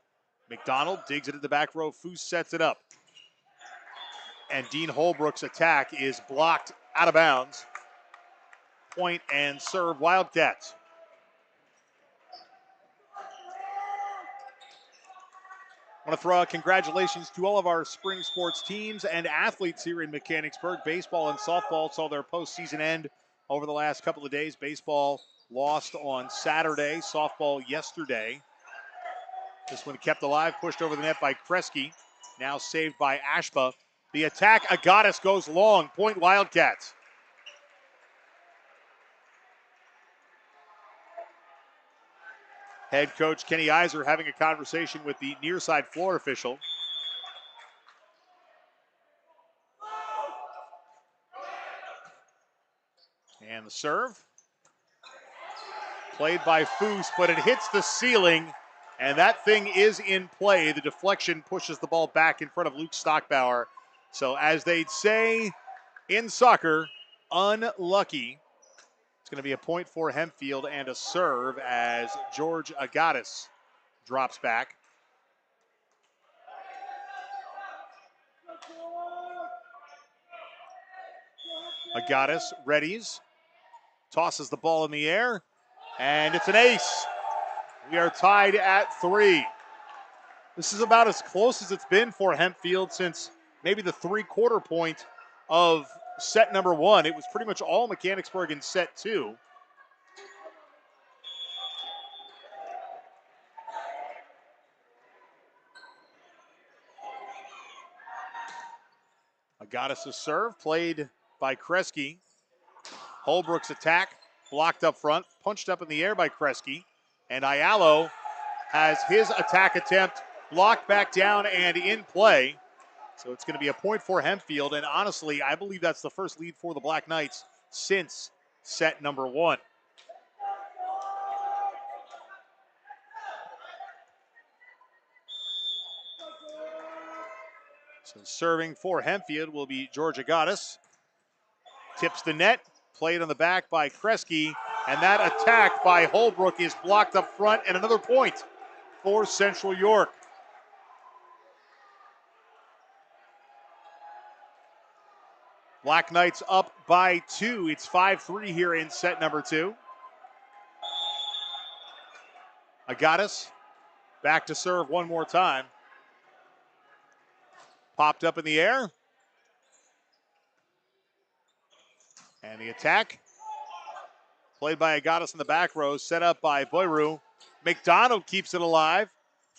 McDonald digs it at the back row. Foose sets it up. And Dean Holbrook's attack is blocked out of bounds. Point and serve Wildcats. I want to throw out congratulations to all of our spring sports teams and athletes here in Mechanicsburg. Baseball and softball saw their postseason end over the last couple of days. Baseball lost on Saturday, softball yesterday. This one kept alive, pushed over the net by Kresge. Now saved by Ashba. The attack, Agatis goes long. Point Wildcats. Head coach Kenny Iser having a conversation with the near side floor official. And the serve. Played by Foose, but it hits the ceiling, and that thing is in play. The deflection pushes the ball back in front of Luke Stockbauer. So as they'd say in soccer, unlucky. It's going to be a point for Hempfield and a serve as George Agatis drops back. Agatis readies, tosses the ball in the air, and it's an ace. We are tied at 3. This is about as close as it's been for Hempfield since maybe the three-quarter point of set number 1. It was pretty much all Mechanicsburg in set 2. Agatis' serve, played by Kresge. Holbrook's attack, blocked up front, punched up in the air by Kresge. And Ayalo has his attack attempt blocked back down and in play. So it's going to be a point for Hempfield, and honestly, I believe that's the first lead for the Black Knights since set number 1. So serving for Hempfield will be George Agatis. Tips the net, played on the back by Kresge, and that attack by Holbrook is blocked up front, and another point for Central York. Black Knights up by 2. It's 5-3 here in set number 2. Agatis back to serve one more time. Popped up in the air. And the attack, played by Agatis in the back row, set up by Boyru. McDonald keeps it alive.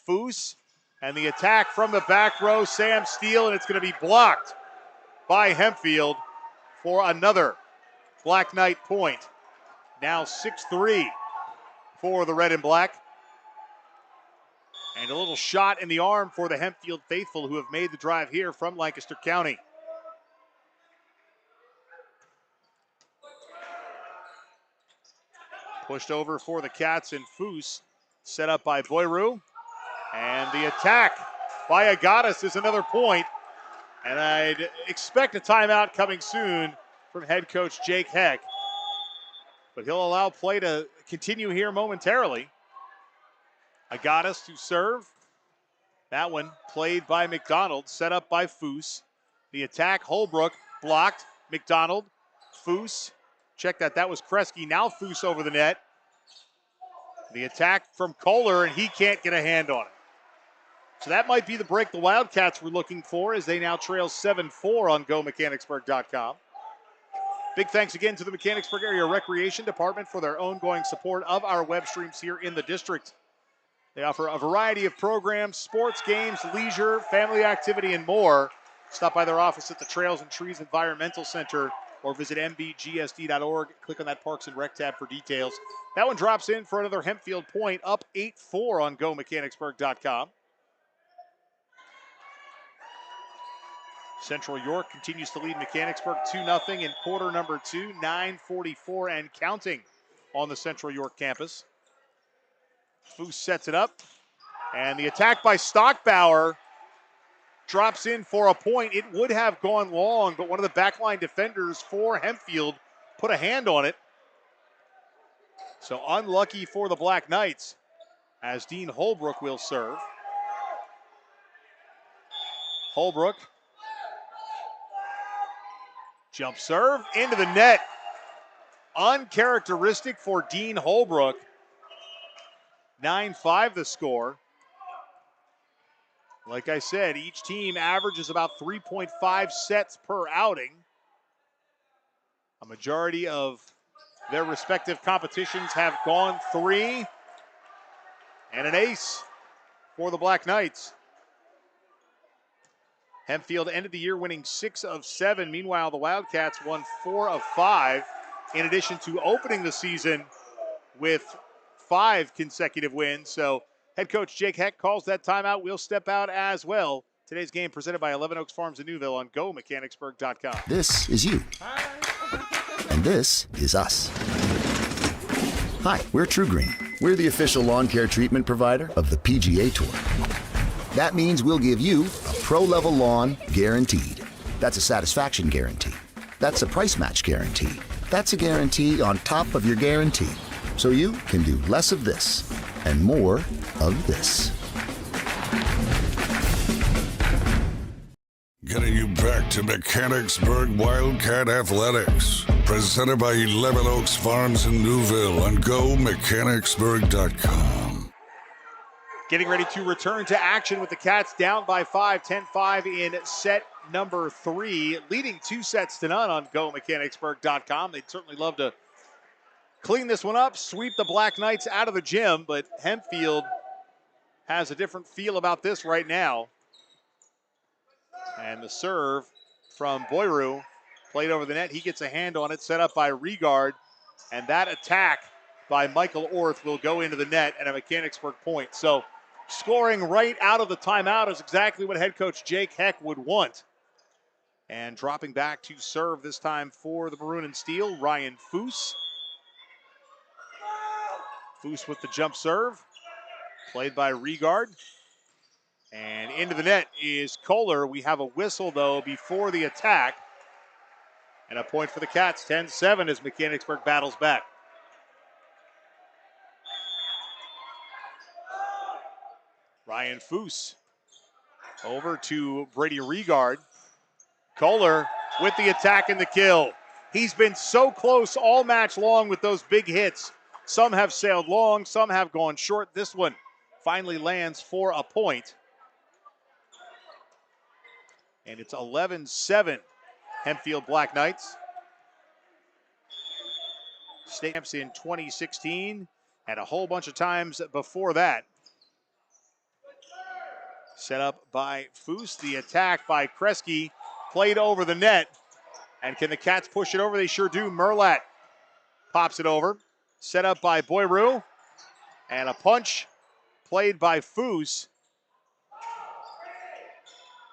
Foose, and the attack from the back row, Sam Steele, and it's going to be blocked by Hempfield for another Black Knight point. Now 6-3 for the red and black. And a little shot in the arm for the Hempfield faithful who have made the drive here from Lancaster County. Pushed over for the Cats and Foose, set up by Boyru. And the attack by Agatis is another point. And I'd expect a timeout coming soon from head coach Jake Heck. But he'll allow play to continue here momentarily. Agatis to serve. That one played by McDonald, set up by Foose. The attack, Holbrook, blocked. McDonald, Foose. Check that, that was Kresge. Now Foose over the net. The attack from Kohler, and he can't get a hand on it. So that might be the break the Wildcats were looking for as they now trail 7-4 on GoMechanicsburg.com. Big thanks again to the Mechanicsburg Area Recreation Department for their ongoing support of our web streams here in the district. They offer a variety of programs, sports, games, leisure, family activity, and more. Stop by their office at the Trails and Trees Environmental Center or visit mbgsd.org. Click on that Parks and Rec tab for details. That one drops in for another Hempfield point, up 8-4 on GoMechanicsburg.com. Central York continues to lead Mechanicsburg 2-0 in quarter number 2, 9:44 and counting on the Central York campus. Foose sets it up, and the attack by Stockbauer drops in for a point. It would have gone long, but one of the backline defenders for Hempfield put a hand on it. So unlucky for the Black Knights as Dean Holbrook will serve. Holbrook, jump serve into the net. Uncharacteristic for Dean Holbrook. 9-5 the score. Like I said, each team averages about 3.5 sets per outing. A majority of their respective competitions have gone 3. And an ace for the Black Knights. Hempfield ended the year winning 6 of 7. Meanwhile, the Wildcats won 4 of 5, in addition to opening the season with 5 consecutive wins. So head coach Jake Heck calls that timeout. We'll step out as well. Today's game presented by 11 Oaks Farms in Newville on GoMechanicsburg.com. This is you. And this is us. Hi, we're True Green. We're the official lawn care treatment provider of the PGA Tour. That means we'll give you a pro-level lawn guaranteed. That's a satisfaction guarantee. That's a price match guarantee. That's a guarantee on top of your guarantee. So you can do less of this and more of this. Getting you back to Mechanicsburg Wildcat Athletics. Presented by 11 Oaks Farms in Newville on GoMechanicsburg.com. Getting ready to return to action with the Cats down by 5, 10-5 in set number 3, leading 2-0 on GoMechanicsburg.com. They'd certainly love to clean this one up, sweep the Black Knights out of the gym, but Hempfield has a different feel about this right now. And the serve from Boyru, played over the net. He gets a hand on it, set up by Regard, and that attack by Michael Orth will go into the net and a Mechanicsburg point. So scoring right out of the timeout is exactly what head coach Jake Heck would want. And dropping back to serve this time for the Maroon and Steel, Ryan Foose. Foose with the jump serve, played by Regard. And into the net is Kohler. We have a whistle, though, before the attack. And a point for the Cats, 10-7 as Mechanicsburg battles back. Ryan Foose over to Brady Regard. Kohler with the attack and the kill. He's been so close all match long with those big hits. Some have sailed long, some have gone short. This one finally lands for a point. And it's 11-7, Hempfield Black Knights. State champs in 2016 and a whole bunch of times before that. Set up by Foose, the attack by Kresge, played over the net. And can the Cats push it over? They sure do. Merlat pops it over. Set up by Boyru. And a punch played by Foose.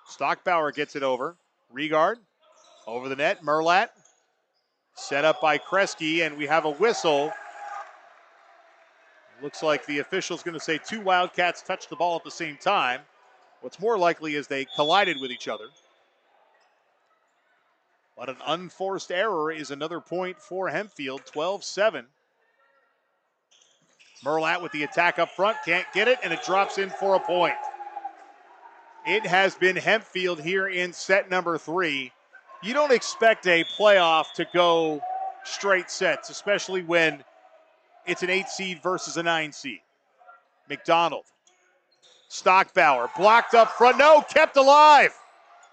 Stockbauer gets it over. Regard over the net. Merlat set up by Kresge, and we have a whistle. Looks like the official's going to say 2 Wildcats touched the ball at the same time. What's more likely is they collided with each other. But an unforced error is another point for Hempfield, 12-7. Merlat with the attack up front, can't get it, and it drops in for a point. It has been Hempfield here in set number 3. You don't expect a playoff to go straight sets, especially when it's an 8 seed versus a 9 seed. McDonald, Stockbauer, blocked up front. No, kept alive.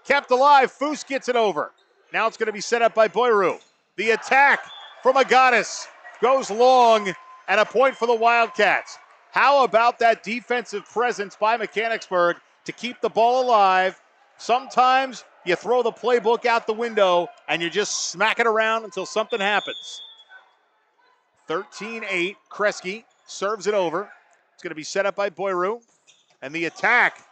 Kept alive. Foose gets it over. Now it's going to be set up by Boyru. The attack from Agatis goes long, and a point for the Wildcats. How about that defensive presence by Mechanicsburg to keep the ball alive? Sometimes you throw the playbook out the window and you just smack it around until something happens. 13-8, Kresge serves it over. It's going to be set up by Boyru. And the attack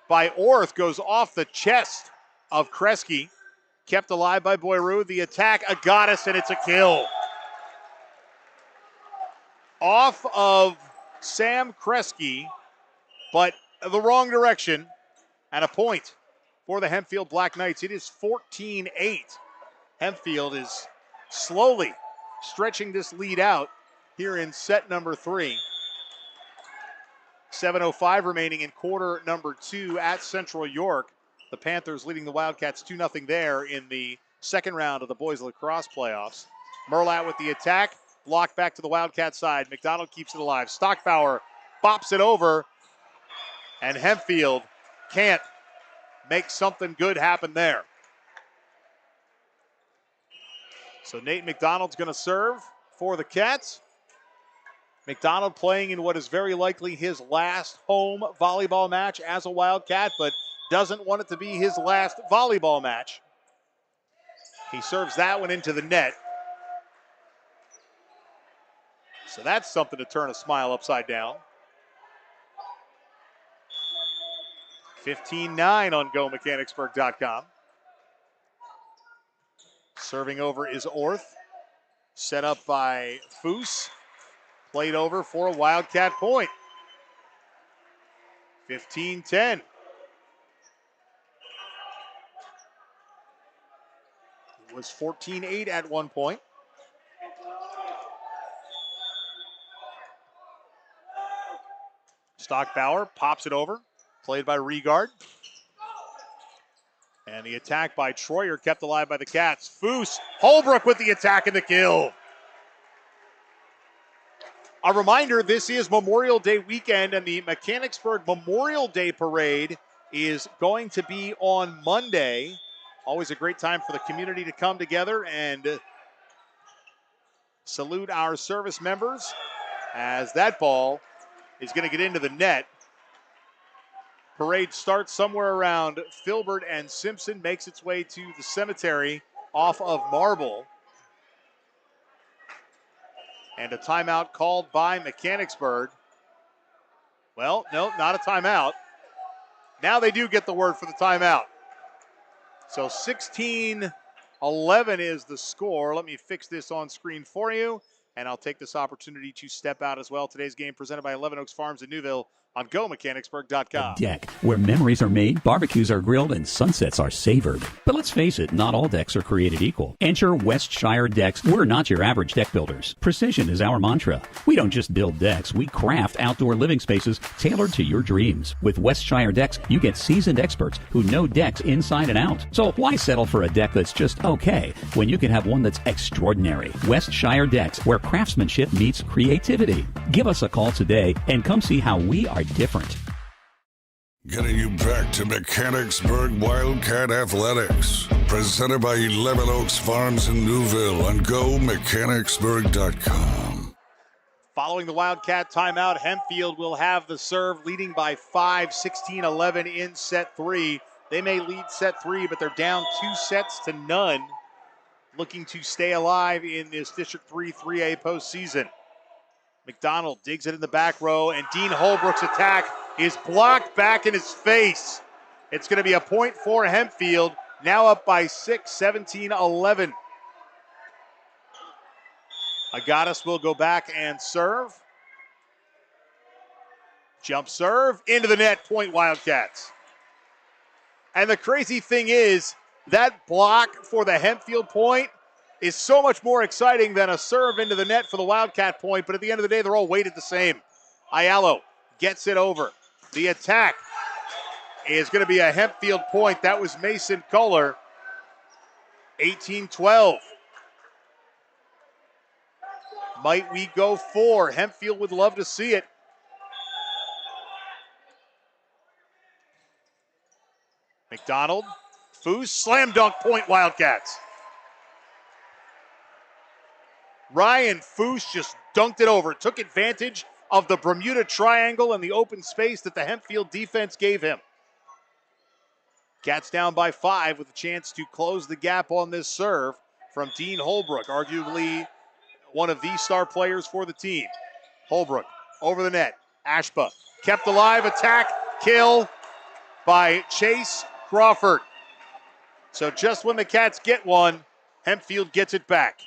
by Orth goes off the chest of Kresge. Kept alive by Boyru. The attack, Agatis, and it's a kill. Off of Sam Kresge, but the wrong direction, and a point for the Hempfield Black Knights. It is 14-8. Hempfield is slowly stretching this lead out here in set number 3. 7:05 remaining in quarter number 2 at Central York. The Panthers leading the Wildcats 2-0 there in the second round of the boys lacrosse playoffs. Merlatt with the attack, blocked back to the Wildcat side. McDonald keeps it alive. Stockbauer bops it over, and Hempfield can't make something good happen there. So Nate McDonald's going to serve for the Cats. McDonald playing in what is very likely his last home volleyball match as a Wildcat, but doesn't want it to be his last volleyball match. He serves that one into the net. So that's something to turn a smile upside down. 15-9 on GoMechanicsburg.com. Serving over is Orth. Set up by Foose. Played over for a Wildcat point. 15-10. It was 14-8 at one point. Stockbauer pops it over. Played by Regard. And the attack by Troyer kept alive by the Cats. Foose, Holbrook with the attack and the kill. A reminder, this is Memorial Day weekend, and the Mechanicsburg Memorial Day Parade is going to be on Monday. Always a great time for the community to come together and salute our service members as that ball is going to get into the net. Parade starts somewhere around Filbert and Simpson, makes its way to the cemetery off of Marble. And a timeout called by Mechanicsburg. Well, no, not a timeout. Now they do get the word for the timeout. So 16-11 is the score. Let me fix this on screen for you, and I'll take this opportunity to step out as well. Today's game presented by 11 Oaks Farms in Newville on GoMechanicsburg.com. Deck, where memories are made, barbecues are grilled, and sunsets are savored. But let's face it, not all decks are created equal. Enter Westshire Decks. We're not your average deck builders. Precision is our mantra. We don't just build decks, we craft outdoor living spaces tailored to your dreams. With Westshire Decks, you get seasoned experts who know decks inside and out. So why settle for a deck that's just okay when you can have one that's extraordinary? Westshire Decks, where craftsmanship meets creativity. Give us a call today and come see how we are different. Getting you back to Mechanicsburg Wildcat Athletics. Presented by 11 Oaks Farms in Newville on GoMechanicsburg.com. Following the Wildcat timeout, Hempfield will have the serve, leading by 5, 16-11 in set 3. They may lead set 3, but they're down 2-0, looking to stay alive in this District 3 3A postseason. McDonald digs it in the back row, and Dean Holbrook's attack is blocked back in his face. It's going to be a point for Hempfield, now up by 6, 17-11. Agatis will go back and serve. Jump serve, into the net, point Wildcats. And the crazy thing is, that block for the Hempfield point is so much more exciting than a serve into the net for the Wildcat point, but at the end of the day, they're all weighted the same. Ayalo gets it over. The attack is going to be a Hempfield point. That was Mason Kohler. 18-12. Might we go 4? Hempfield would love to see it. McDonald, Foose, slam dunk point Wildcats. Ryan Foose just dunked it over, took advantage of the Bermuda Triangle and the open space that the Hempfield defense gave him. Cats down by 5 with a chance to close the gap on this serve from Dean Holbrook, arguably one of the star players for the team. Holbrook over the net. Ashba kept alive, attack, kill by Chase Crawford. So just when the Cats get one, Hempfield gets it back.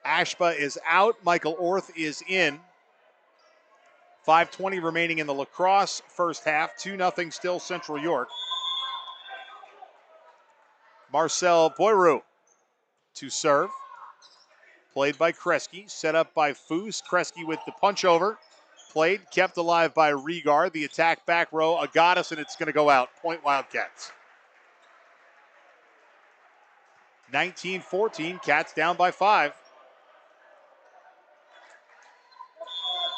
Ashba is out. Michael Orth is in. 5:20 remaining in the lacrosse first half. 2-0 still Central York. Marcel Boyru to serve. Played by Kresge. Set up by Foose. Kresge with the punch over. Played, kept alive by Regar. The attack back row, Agadas, and it's going to go out. Point Wildcats. 19-14, Cats down by 5.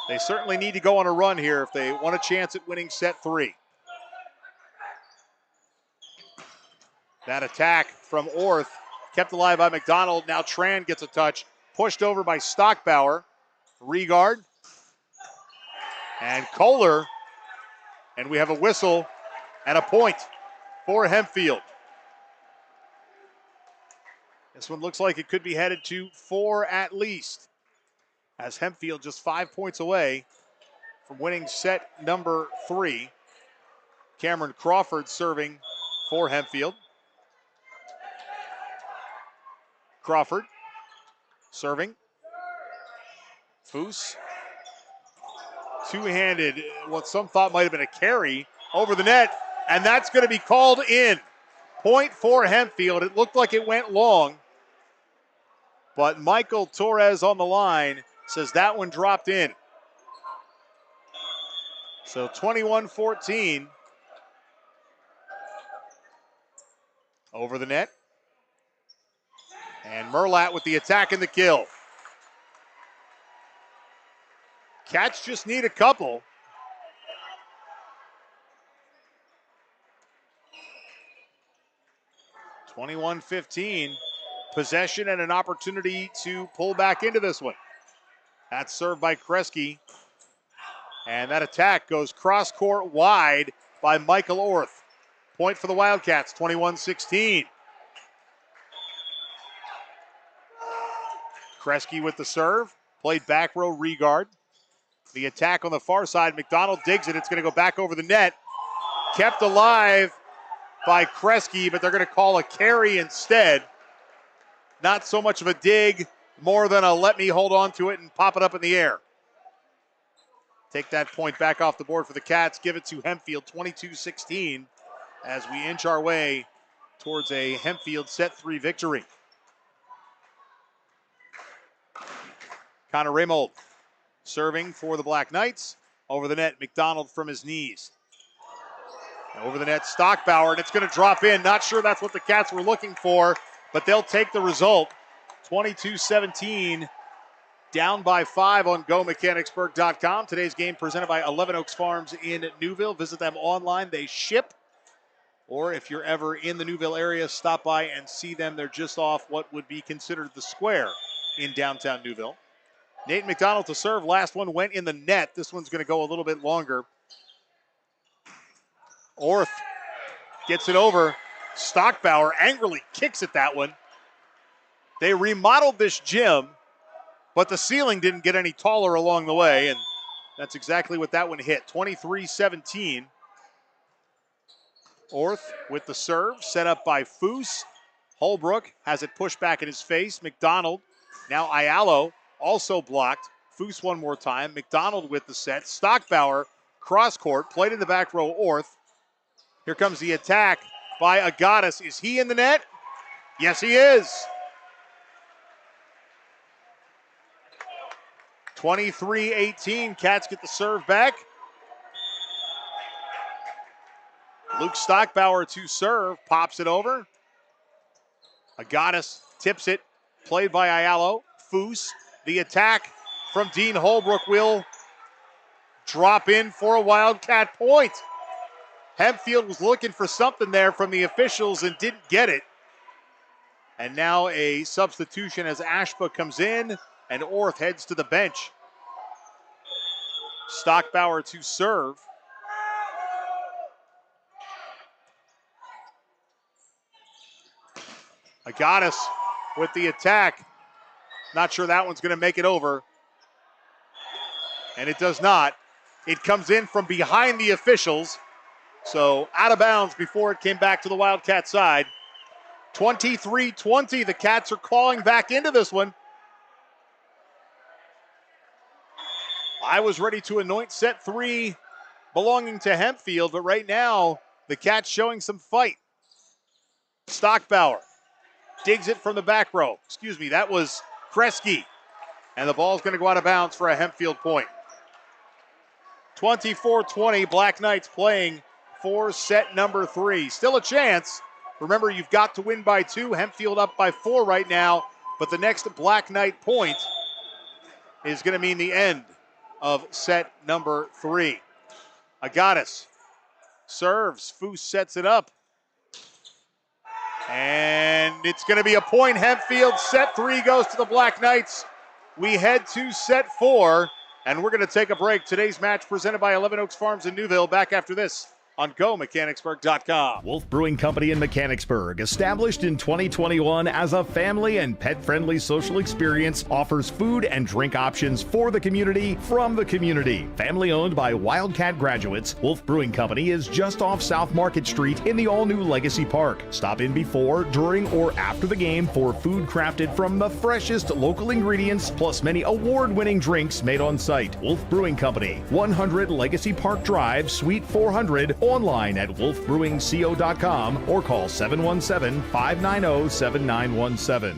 They certainly need to go on a run here if they want a chance at winning set 3. That attack from Orth, kept alive by McDonald. Now Tran gets a touch. Pushed over by Stockbauer. Regard. And Kohler. And we have a whistle and a point for Hempfield. This one looks like it could be headed to 4 at least, as Hempfield just 5 points away from winning set number 3. Cameron Crawford serving for Hempfield. Crawford serving. Foose. Two-handed, what some thought might have been a carry over the net, and that's going to be called in. Point for Hempfield. It looked like it went long, but Michael Torres on the line says that one dropped in. So 21-14 over the net. And Merlat with the attack and the kill. Cats just need a couple. (21-15). Possession and an opportunity to pull back into this one. That's served by Kresge. And that attack goes cross court wide by Michael Orth. Point for the Wildcats, 21-16. Kresge with the serve. Played back row, Regard. The attack on the far side. McDonald digs it. It's going to go back over the net. Kept alive by Kresge, but they're going to call a carry instead. Not so much of a dig, more than a let me hold on to it and pop it up in the air. Take that point back off the board for the Cats. Give it to Hempfield, 22-16, as we inch our way towards a Hempfield set 3 victory. Connor Raymold serving for the Black Knights. Over the net, McDonald from his knees. Over the net, Stockbauer, and it's going to drop in. Not sure that's what the Cats were looking for, but they'll take the result. 22-17, down by 5 on GoMechanicsburg.com. Today's game presented by 11 Oaks Farms in Newville. Visit them online. They ship. Or if you're ever in the Newville area, stop by and see them. They're just off what would be considered the square in downtown Newville. Nate McDonald to serve. Last one went in the net. This one's going to go a little bit longer. Orth gets it over. Stockbauer angrily kicks at that one. They remodeled this gym, but the ceiling didn't get any taller along the way, and that's exactly what that one hit. 23-17. Orth with the serve, set up by Foose. Holbrook has it pushed back in his face. McDonald, now Ayalo, also blocked. Foose one more time. McDonald with the set. Stockbauer, cross court, played in the back row, Orth. Here comes the attack by Agadas. Is he in the net? Yes, he is. 23-18, Cats get the serve back. Luke Stockbauer to serve, pops it over. Agadas tips it, played by Ayalo. Foose, the attack from Dean Holbrook will drop in for a Wildcat point. Hempfield was looking for something there from the officials and didn't get it. And now a substitution as Ashba comes in and Orth heads to the bench. Stockbauer to serve. Agadas with the attack. Not sure that one's going to make it over. And it does not. It comes in from behind the officials. So out of bounds before it came back to the Wildcat side. 23-20, the Cats are clawing back into this one. I was ready to anoint set 3 belonging to Hempfield, but right now the Cats showing some fight. Stockbauer digs it from the back row. Excuse me, that was Kresge. And the ball's going to go out of bounds for a Hempfield point. 24-20, Black Knights playing for set number 3. Still a chance. Remember, you've got to win by 2. Hempfield up by 4 right now, but the next Black Knight point is going to mean the end of set number 3. Agatis serves. Foose sets it up. And it's going to be a point. Hempfield. Set 3 goes to the Black Knights. We head to set 4, and we're going to take a break. Today's match presented by 11 Oaks Farms in Newville. Back after this on GoMechanicsburg.com. Wolf Brewing Company in Mechanicsburg, established in 2021 as a family and pet-friendly social experience, offers food and drink options for the community from the community. Family owned by Wildcat graduates, Wolf Brewing Company is just off South Market Street in the all-new Legacy Park. Stop in before, during, or after the game for food crafted from the freshest local ingredients, plus many award-winning drinks made on site. Wolf Brewing Company, 100 Legacy Park Drive, Suite 400, online at wolfbrewingco.com or call 717-590-7917.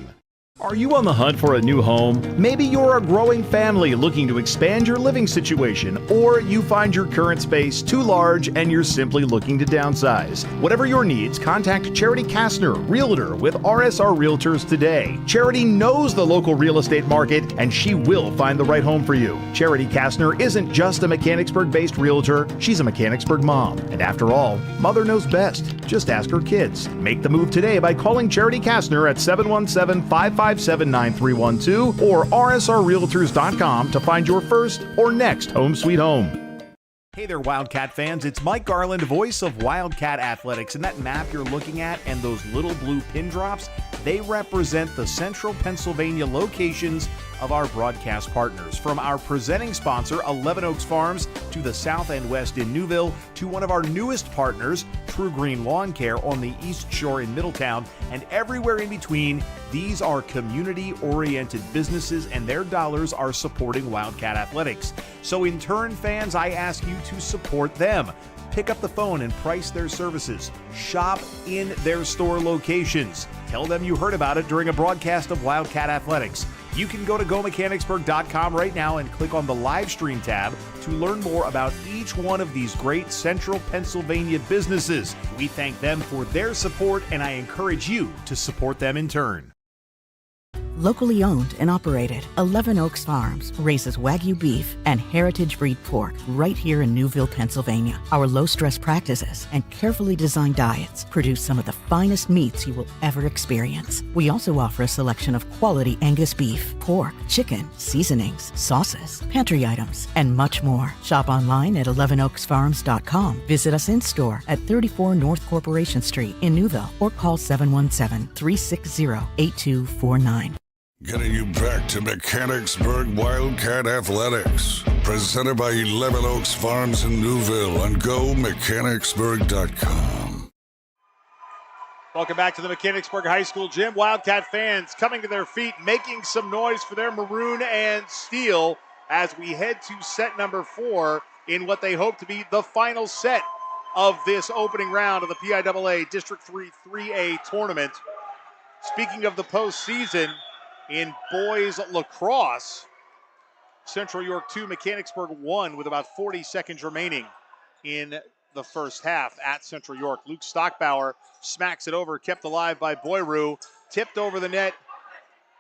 Are you on the hunt for a new home? Maybe you're a growing family looking to expand your living situation, or you find your current space too large and you're simply looking to downsize. Whatever your needs, contact Charity Kastner, Realtor with RSR Realtors today. Charity knows the local real estate market and she will find the right home for you. Charity Kastner isn't just a Mechanicsburg-based realtor, she's a Mechanicsburg mom. And after all, mother knows best. Just ask her kids. Make the move today by calling Charity Kastner at 717-557-9312 or rsrrealtors.com to find your first or next home sweet home. Hey there, Wildcat fans. It's Mike Garland, voice of Wildcat Athletics. And that map you're looking at and those little blue pin drops, they represent the central Pennsylvania locations of our broadcast partners. From our presenting sponsor, 11 Oaks Farms, to the south and west in Newville, to one of our newest partners, True Green Lawn Care on the East Shore in Middletown, and everywhere in between, these are community-oriented businesses and their dollars are supporting Wildcat Athletics. So in turn, fans, I ask you to support them. Pick up the phone and price their services. Shop in their store locations. Tell them you heard about it during a broadcast of Wildcat Athletics. You can go to GoMechanicsburg.com right now and click on the live stream tab to learn more about each one of these great central Pennsylvania businesses. We thank them for their support, and I encourage you to support them in turn. Locally owned and operated, 11 Oaks Farms raises Wagyu beef and heritage breed pork right here in Newville, Pennsylvania. Our low-stress practices and carefully designed diets produce some of the finest meats you will ever experience. We also offer a selection of quality Angus beef, pork, chicken, seasonings, sauces, pantry items, and much more. Shop online at 11oaksfarms.com. Visit us in-store at 34 North Corporation Street in Newville or call 717-360-8249. Getting you back to Mechanicsburg Wildcat Athletics. Presented by 11 Oaks Farms in Newville on GoMechanicsburg.com. Welcome back to the Mechanicsburg High School gym. Wildcat fans coming to their feet, making some noise for their maroon and steel as we head to set number 4 in what they hope to be the final set of this opening round of the PIAA District 3 3A tournament. Speaking of the postseason, in boys lacrosse, Central York 2, Mechanicsburg 1 with about 40 seconds remaining in the first half at Central York. Luke Stockbauer smacks it over, kept alive by Boyru, tipped over the net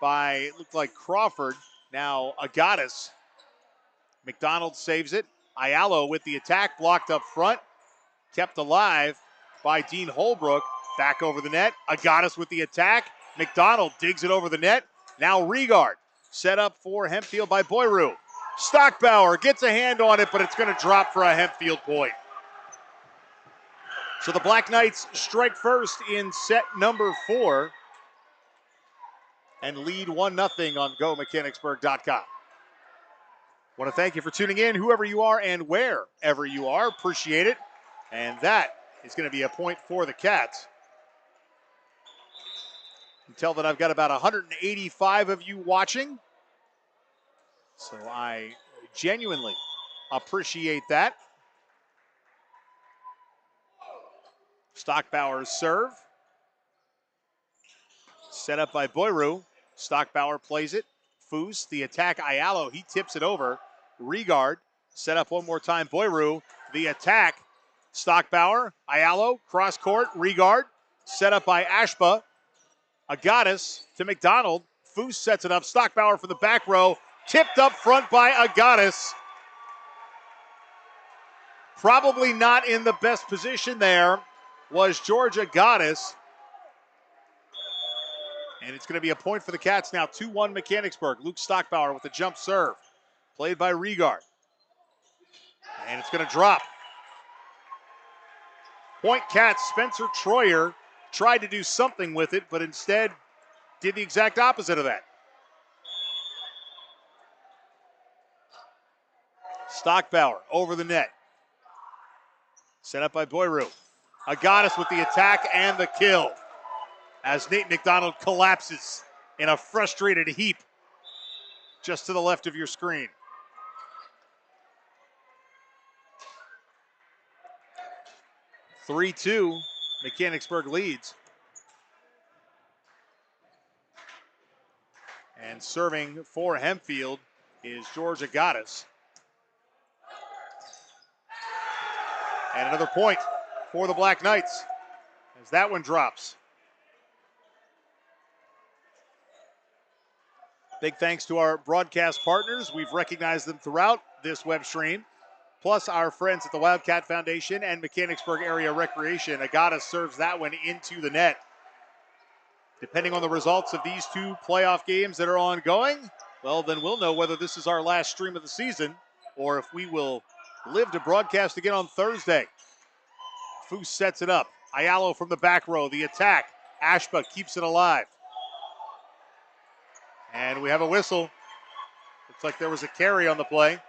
by, looked like Crawford. Now Agatis. McDonald saves it. Ayalo with the attack, blocked up front, kept alive by Dean Holbrook. Back over the net. Agatis with the attack. McDonald digs it over the net. Now Regard, set up for Hempfield by Boyru. Stockbauer gets a hand on it, but it's going to drop for a Hempfield point. So the Black Knights strike first in set number 4 and lead 1-0 on GoMechanicsburg.com. Want to thank you for tuning in, whoever you are and wherever you are. Appreciate it. And that is going to be a point for the Cats. You can tell that I've got about 185 of you watching, so I genuinely appreciate that. Stockbauer's serve. Set up by Boyru. Stockbauer plays it. Foose, the attack, Ayalo, he tips it over. Regard, set up one more time. Boyru, the attack. Stockbauer, Ayalo, cross court. Regard, set up by Ashba. Agatis to McDonald. Foose sets it up. Stockbauer from the back row. Tipped up front by Agatis. Probably not in the best position there was George Agatis. And it's going to be a point for the Cats now. 2-1 Mechanicsburg. Luke Stockbauer with the jump serve. Played by Regard. And it's going to drop. Point Cats. Spencer Troyer tried to do something with it, but instead did the exact opposite of that. Stockbauer over the net. Set up by Boyru. Agatis with the attack and the kill as Nate McDonald collapses in a frustrated heap just to the left of your screen. (3-2), Mechanicsburg leads. And serving for Hempfield is George Agatis. And another point for the Black Knights as that one drops. Big thanks to our broadcast partners. We've recognized them throughout this web stream, plus our friends at the Wildcat Foundation and Mechanicsburg Area Recreation. Agatis serves that one into the net. Depending on the results of these two playoff games that are ongoing, well, then we'll know whether this is our last stream of the season or if we will live to broadcast again on Thursday. Foose sets it up. Ayalo from the back row, the attack. Ashba keeps it alive. And we have a whistle. Looks like there was a carry on the play.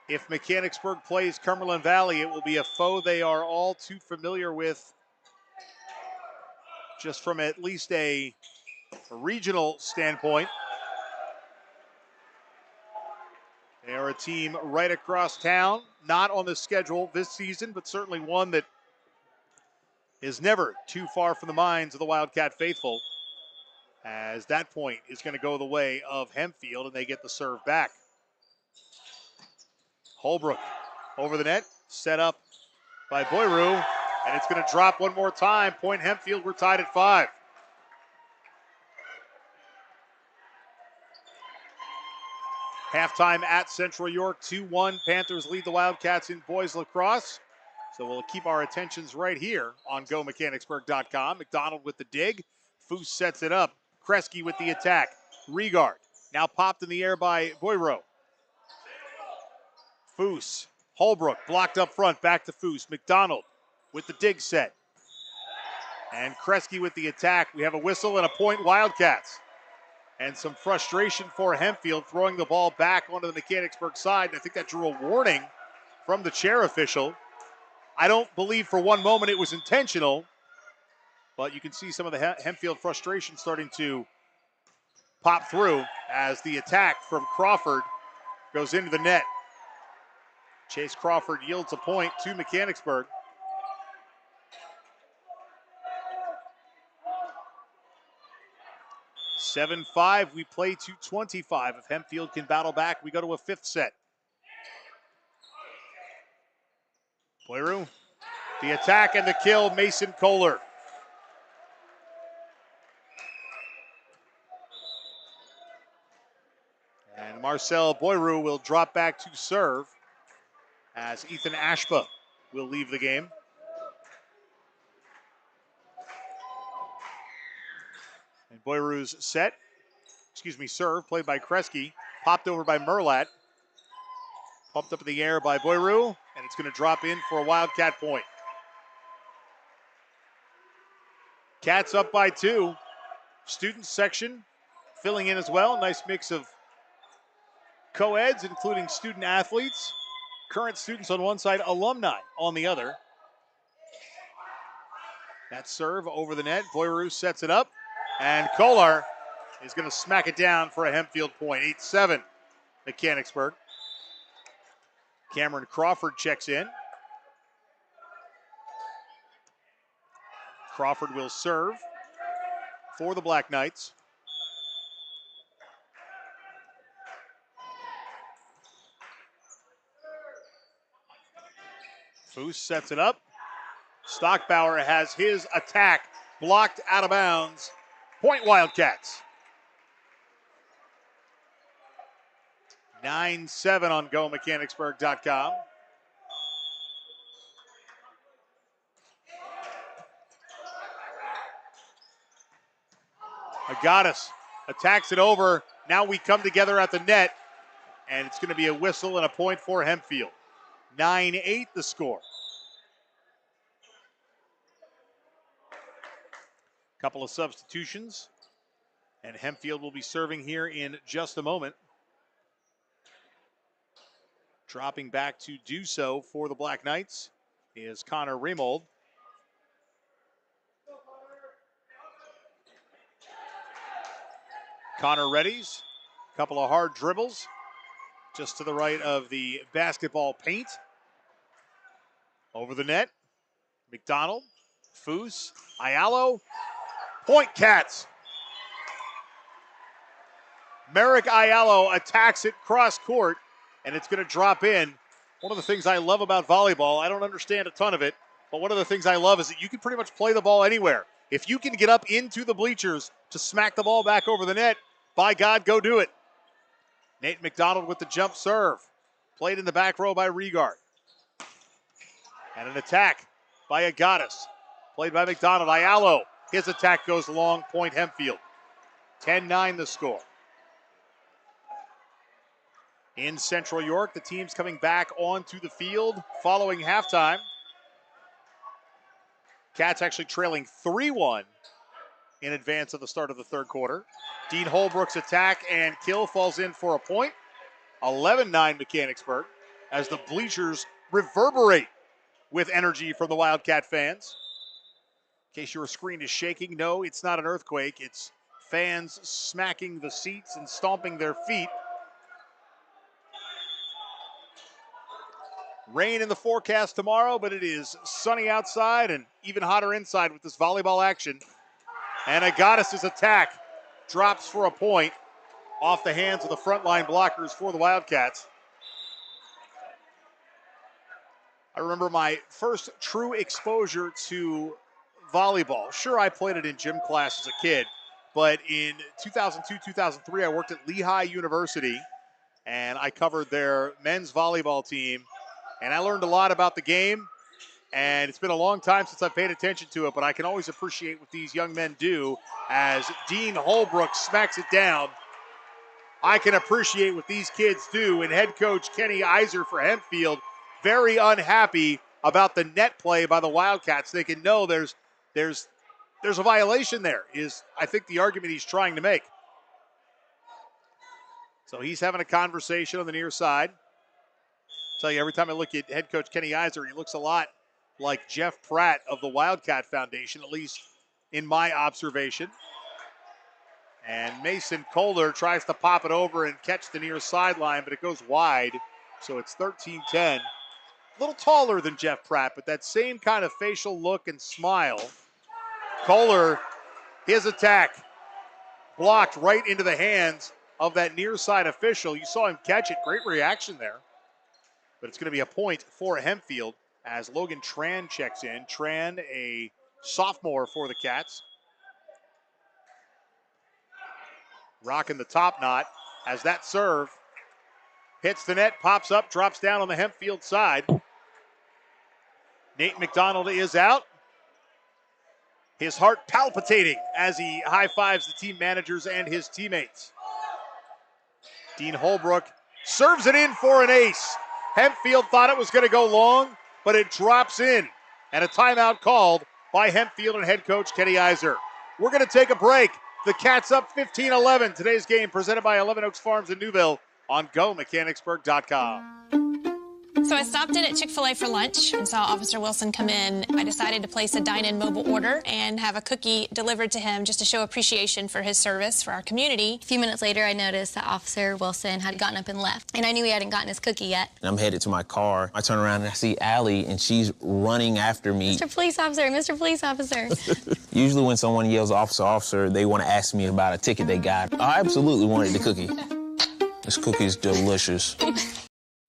If Mechanicsburg plays Cumberland Valley, it will be a foe they are all too familiar with, just from at least a regional standpoint. They are a team right across town, not on the schedule this season, but certainly one that is never too far from the minds of the Wildcat faithful, as that point is going to go the way of Hempfield, and they get the serve back. Holbrook over the net, set up by Boyru, and it's going to drop one more time. Point Hempfield, we're tied at 5. Halftime at Central York, 2-1. Panthers lead the Wildcats in boys lacrosse. So we'll keep our attentions right here on GoMechanicsburg.com. McDonald with the dig. Foose sets it up. Kresge with the attack. Regard now popped in the air by Boyro. Foose. Holbrook blocked up front. Back to Foose. McDonald with the dig set. And Kresge with the attack. We have a whistle and a point Wildcats. And some frustration for Hempfield throwing the ball back onto the Mechanicsburg side. And I think that drew a warning from the chair official. I don't believe for one moment it was intentional, but you can see some of the Hempfield frustration starting to pop through as the attack from Crawford goes into the net. Chase Crawford yields a point to Mechanicsburg. (7-5). We play to 25. If Hempfield can battle back, we go to a 5th set. Boyru, the attack and the kill, Mason Kohler. And Marcel Boyru will drop back to serve as Ethan Ashba will leave the game. And Boyru's serve, played by Kresge, popped over by Merlat. Pumped up in the air by Boyru, and it's going to drop in for a Wildcat point. Cats up by 2. Student section filling in as well. Nice mix of co-eds, including student athletes. Current students on one side, alumni on the other. That serve over the net. Voyerus sets it up. And Kolar is going to smack it down for a Hempfield point. 8-7, Mechanicsburg. Cameron Crawford checks in. Crawford will serve for the Black Knights. Foose sets it up. Stockbauer has his attack blocked out of bounds. Point Wildcats. 9-7 on GoMechanicsburg.com. Agadas attacks it over. Now we come together at the net, and it's going to be a whistle and a point for Hempfield. 9-8 the score. Couple of substitutions, and Hempfield will be serving here in just a moment. Dropping back to do so for the Black Knights is Connor Remold. Connor readies. Couple of hard dribbles just to the right of the basketball paint. Over the net. McDonald, Foose, Ayalo. Point Cats. Merrick Ayalo attacks it cross court, and it's going to drop in. One of the things I love about volleyball, I don't understand a ton of it, but one of the things I love is that you can pretty much play the ball anywhere. If you can get up into the bleachers to smack the ball back over the net, by God, go do it. Nate McDonald with the jump serve. Played in the back row by Regard. And an attack by Agadas. Played by McDonald. Ayalo. His attack goes long. Point Hempfield. 10-9 the score. In Central York, the team's coming back onto the field following halftime. Cats actually trailing 3-1 in advance of the start of the third quarter. Dean Holbrook's attack and kill falls in for a point. 11-9 Mechanicsburg as the bleachers reverberate with energy from the Wildcat fans. In case your screen is shaking, no, it's not an earthquake. It's fans smacking the seats and stomping their feet. Rain in the forecast tomorrow, but it is sunny outside and even hotter inside with this volleyball action. And Agadas' attack drops for a point off the hands of the frontline blockers for the Wildcats. I remember my first true exposure to volleyball. Sure, I played it in gym class as a kid, but in 2002, 2003, I worked at Lehigh University, and I covered their men's volleyball team, and I learned a lot about the game, and it's been a long time since I've paid attention to it, but I can always appreciate what these young men do as Dean Holbrook smacks it down. I can appreciate what these kids do, and head coach Kenny Iser for Hempfield very unhappy about the net play by the Wildcats. They can know there's a violation there, is I think the argument he's trying to make. So he's having a conversation on the near side. I'll tell you, every time I look at head coach Kenny Iser, he looks a lot like Jeff Pratt of the Wildcat Foundation, at least in my observation. And Mason Kohler tries to pop it over and catch the near sideline, but it goes wide. So it's 13-10. A little taller than Jeff Pratt, but that same kind of facial look and smile. Kohler, his attack, blocked right into the hands of that near side official. You saw him catch it. Great reaction there. But it's going to be a point for Hempfield as Logan Tran checks in. Tran, a sophomore for the Cats. Rocking the top knot as that serve hits the net, pops up, drops down on the Hempfield side. Nate McDonald is out. His heart palpitating as he high-fives the team managers and his teammates. Dean Holbrook serves it in for an ace. Hempfield thought it was going to go long, but it drops in. And a timeout called by Hempfield and head coach Kenny Iser. We're going to take a break. The Cats up 15-11. Today's game presented by 11 Oaks Farms in Newville on GoMechanicsburg.com. So I stopped in at Chick-fil-A for lunch and saw Officer Wilson come in. I decided to place a dine-in mobile order and have a cookie delivered to him just to show appreciation for his service for our community. A few minutes later, I noticed that Officer Wilson had gotten up and left, and I knew he hadn't gotten his cookie yet. I'm headed to my car. I turn around and I see Allie, and she's running after me. Mr. Police Officer, Mr. Police Officer. Usually when someone yells, officer, officer, they want to ask me about a ticket they got. I absolutely wanted the cookie. This cookie is delicious.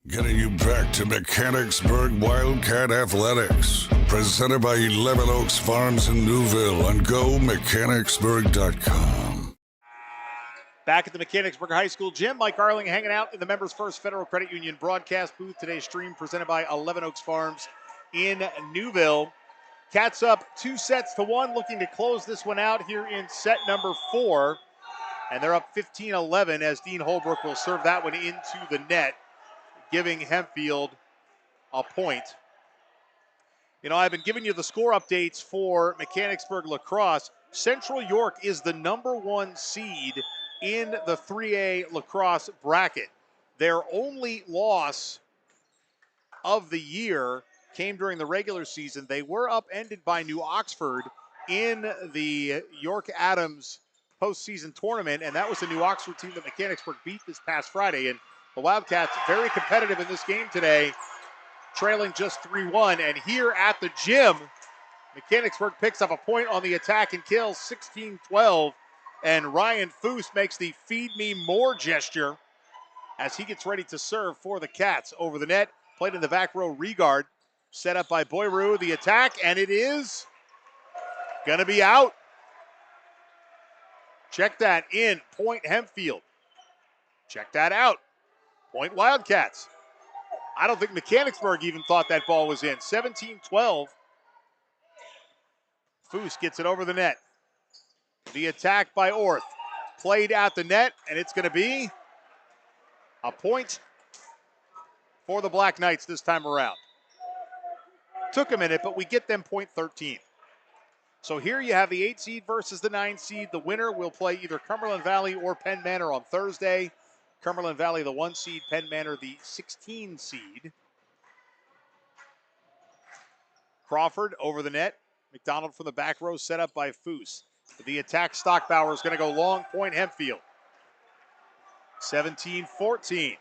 Getting you back to Mechanicsburg Wildcat Athletics. Presented by 11 Oaks Farms in Newville on GoMechanicsburg.com. Back at the Mechanicsburg High School gym, Mike Arling hanging out in the Members First Federal Credit Union broadcast booth. Today's stream presented by 11 Oaks Farms in Newville. Cats up 2-1, looking to close this one out here in set number 4. And they're up 15-11 as Dean Holbrook will serve that one into the net, giving Hempfield a point. You know, I've been giving you the score updates for Mechanicsburg lacrosse. Central York is the #1 seed in the 3A lacrosse bracket. Their only loss of the year came during the regular season. They were upended by New Oxford in the York Adams postseason tournament, and that was the New Oxford team that Mechanicsburg beat this past Friday. And the Wildcats very competitive in this game today, trailing just 3-1. And here at the gym, Mechanicsburg picks up a point on the attack and kills 16-12. And Ryan Foose makes the feed me more gesture as he gets ready to serve for the Cats. Over the net, played in the back row, Regard, set up by Boyru, the attack, and it is going to be out. Check that in, point Hempfield. Check that out, point Wildcats. I don't think Mechanicsburg even thought that ball was in. 17-12. Foose gets it over the net. The attack by Orth. Played at the net, and it's going to be a point for the Black Knights this time around. Took a minute, but we get them point 13. So here you have the 8 seed versus the 9 seed. The winner will play either Cumberland Valley or Penn Manor on Thursday. Cumberland Valley, the 1 seed, Penn Manor, the 16 seed. Crawford over the net. McDonald from the back row, set up by Foose. The attack, Stockbauer is going to go long, point Hempfield. 17-14.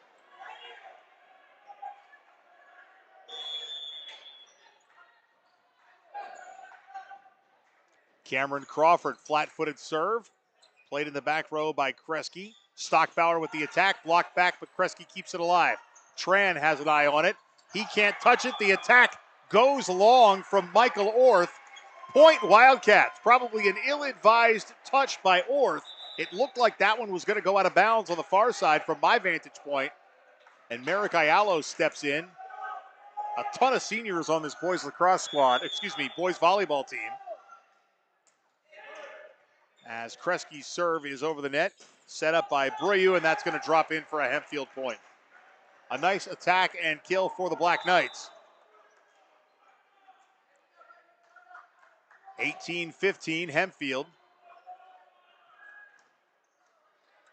Cameron Crawford, flat-footed serve. Played in the back row by Kresge. Stockbauer with the attack, blocked back, but Kresge keeps it alive. Tran has an eye on it. He can't touch it. The attack goes long from Michael Orth. Point Wildcats. Probably an ill-advised touch by Orth. It looked like that one was going to go out of bounds on the far side from my vantage point. And Merrick Ayalo steps in. A ton of seniors on this boys lacrosse squad, boys volleyball team. As Kresge's serve is over the net, set up by Breu, and that's going to drop in for a Hempfield point. A nice attack and kill for the Black Knights. 18-15, Hempfield.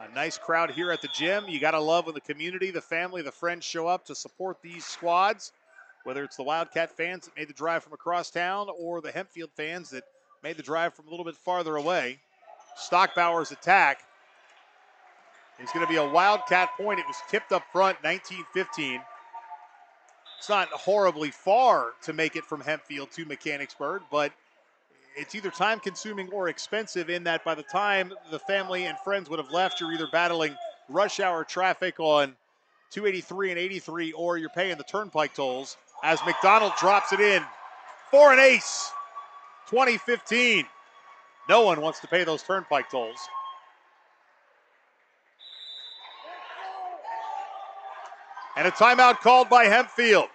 A nice crowd here at the gym. You got to love when the community, the family, the friends show up to support these squads, whether it's the Wildcat fans that made the drive from across town or the Hempfield fans that made the drive from a little bit farther away. Stockbauer's attack is going to be a Wildcat point. It was tipped up front, 19-15. It's not horribly far to make it from Hempfield to Mechanicsburg, but it's either time-consuming or expensive in that by the time the family and friends would have left, you're either battling rush hour traffic on 283 and 83, or you're paying the turnpike tolls as McDonald drops it in for an ace. 20-15. No one wants to pay those turnpike tolls. And a timeout called by Hempfield.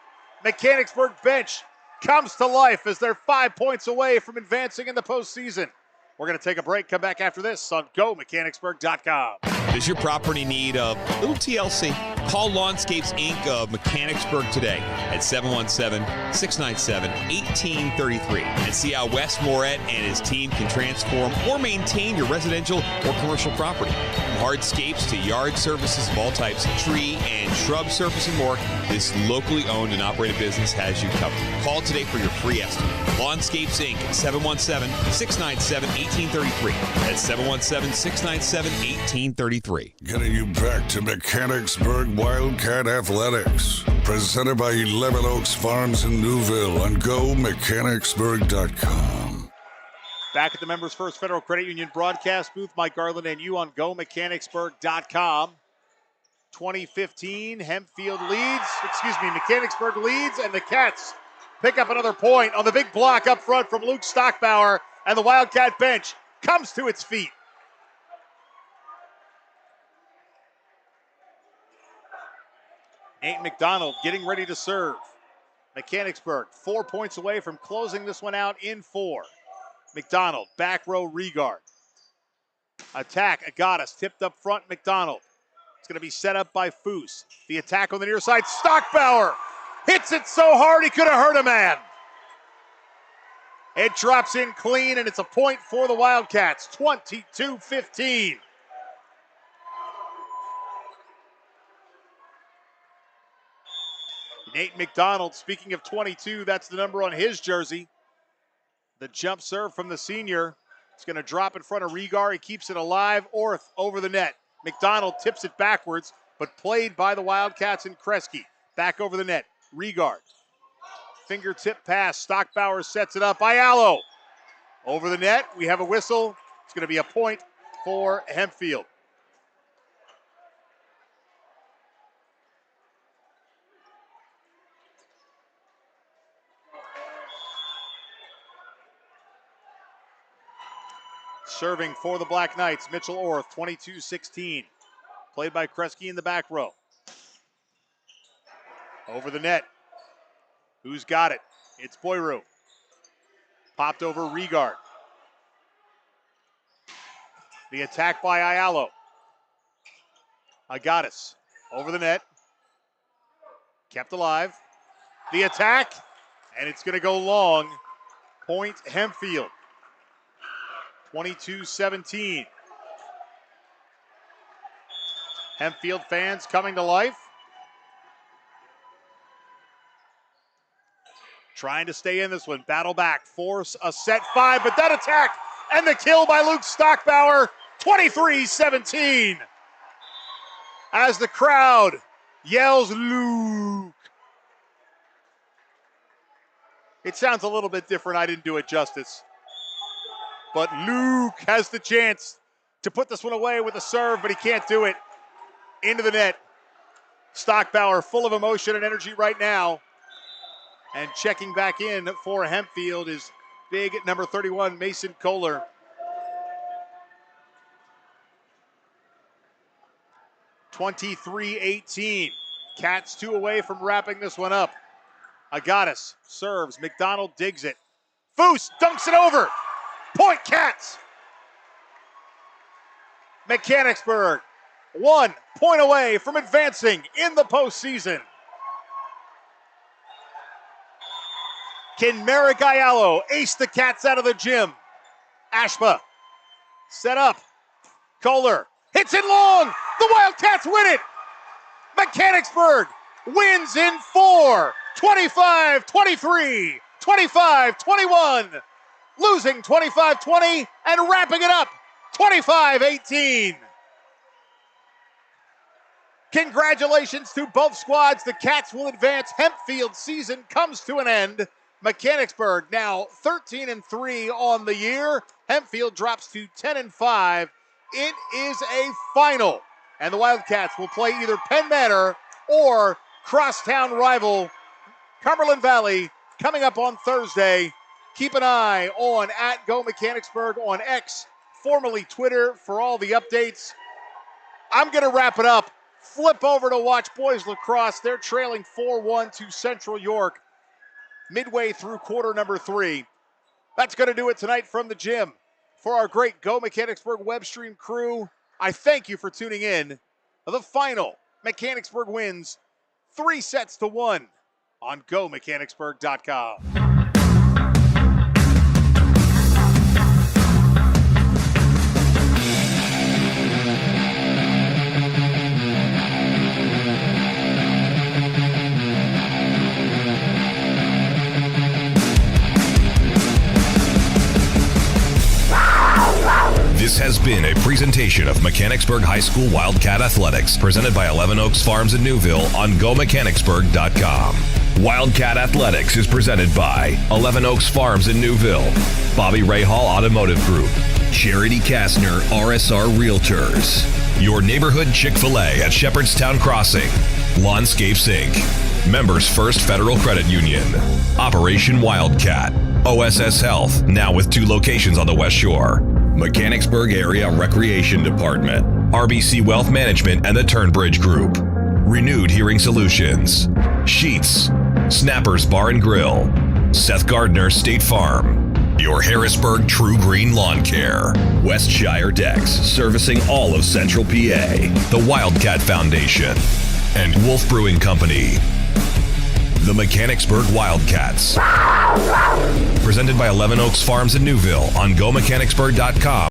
Mechanicsburg bench comes to life as they're 5 points away from advancing in the postseason. We're going to take a break, come back after this on GoMechanicsburg.com. Does your property need a little TLC? Call Lawnscapes Inc. of Mechanicsburg today at 717-697-1833 and see how Wes Moret and his team can transform or maintain your residential or commercial property. From hardscapes to yard services of all types, tree and shrub service and more, this locally owned and operated business has you covered. Call today for your free estimate. Lawnscapes Inc. at 717-697-1833. That's 717-697-1833. Getting you back to Mechanicsburg Wildcat Athletics. Presented by 11 Oaks Farms in Newville on GoMechanicsburg.com. Back at the Members First Federal Credit Union broadcast booth, Mike Garland and you on GoMechanicsburg.com. 2015, Mechanicsburg leads, and the Cats pick up another point on the big block up front from Luke Stockbauer, and the Wildcat bench comes to its feet. Nate McDonald getting ready to serve. Mechanicsburg 4 points away from closing this one out in 4. McDonald, back row Regard. Attack, Agatas, tipped up front, McDonald. It's going to be set up by Foose. The attack on the near side, Stockbauer hits it so hard he could have hurt a man. It drops in clean, and it's a point for the Wildcats, 22-15. Nate McDonald, speaking of 22, that's the number on his jersey. The jump serve from the senior. It's going to drop in front of Regar. He keeps it alive. Orth over the net. McDonald tips it backwards, but played by the Wildcats and Kresge. Back over the net. Regard. Fingertip pass. Stockbauer sets it up. Ayalo. Over the net. We have a whistle. It's going to be a point for Hempfield. Serving for the Black Knights, Mitchell Orth, 22-16. Played by Kresge in the back row. Over the net. Who's got it? It's Boyru. Popped over Regard. The attack by Ayalo. Agatas over the net. Kept alive. The attack, and it's going to go long. Point Hempfield. 22-17. Hempfield fans coming to life. Trying to stay in this one. Battle back. Force a set 5, but that attack and the kill by Luke Stockbauer. 23-17. As the crowd yells, Luke. It sounds a little bit different. I didn't do it justice. But Luke has the chance to put this one away with a serve, but he can't do it. Into the net. Stockbauer full of emotion and energy right now. And checking back in for Hempfield is big number 31, Mason Kohler. (23-18). Cats 2 away from wrapping this one up. Agatas serves. McDonald digs it. Foose dunks it over. Point Cats. Mechanicsburg 1 point away from advancing in the postseason. Can Merrick Ayalo ace the Cats out of the gym? Ashba set up. Kohler hits it long. The Wildcats win it. Mechanicsburg wins in 4. 25-23. 25-21. Losing 25-20 and wrapping it up 25-18. Congratulations to both squads. The Cats will advance. Hempfield's season comes to an end. Mechanicsburg now 13-3 on the year. Hempfield drops to 10-5. It is a final, and the Wildcats will play either Penn Manor or crosstown rival Cumberland Valley coming up on Thursday. Keep an eye on @GoMechanicsburg on X, formerly Twitter, for all the updates. I'm going to wrap it up. Flip over to watch boys lacrosse. They're trailing 4-1 to Central York midway through quarter number 3. That's going to do it tonight from the gym. For our great Go Mechanicsburg web stream crew, I thank you for tuning in. The final, Mechanicsburg wins 3-1 on GoMechanicsburg.com. This has been a presentation of Mechanicsburg High School Wildcat Athletics, presented by 11 Oaks Farms in Newville on GoMechanicsburg.com. Wildcat Athletics is presented by 11 Oaks Farms in Newville, Bobby Ray Hall Automotive Group, Charity Kastner RSR Realtors, your neighborhood Chick-fil-A at Shepherdstown Crossing, Lawnscapes Inc., Members First Federal Credit Union, Operation Wildcat, OSS Health, now with 2 locations on the West Shore, Mechanicsburg Area Recreation Department, RBC Wealth Management and the Turnbridge Group, Renewed Hearing Solutions, Sheets, Snappers Bar and Grill, Seth Gardner State Farm, your Harrisburg True Green Lawn Care, Westshire Decks, servicing all of Central PA, the Wildcat Foundation, and Wolf Brewing Company. The Mechanicsburg Wildcats. Presented by 11 Oaks Farms in Newville on GoMechanicsburg.com.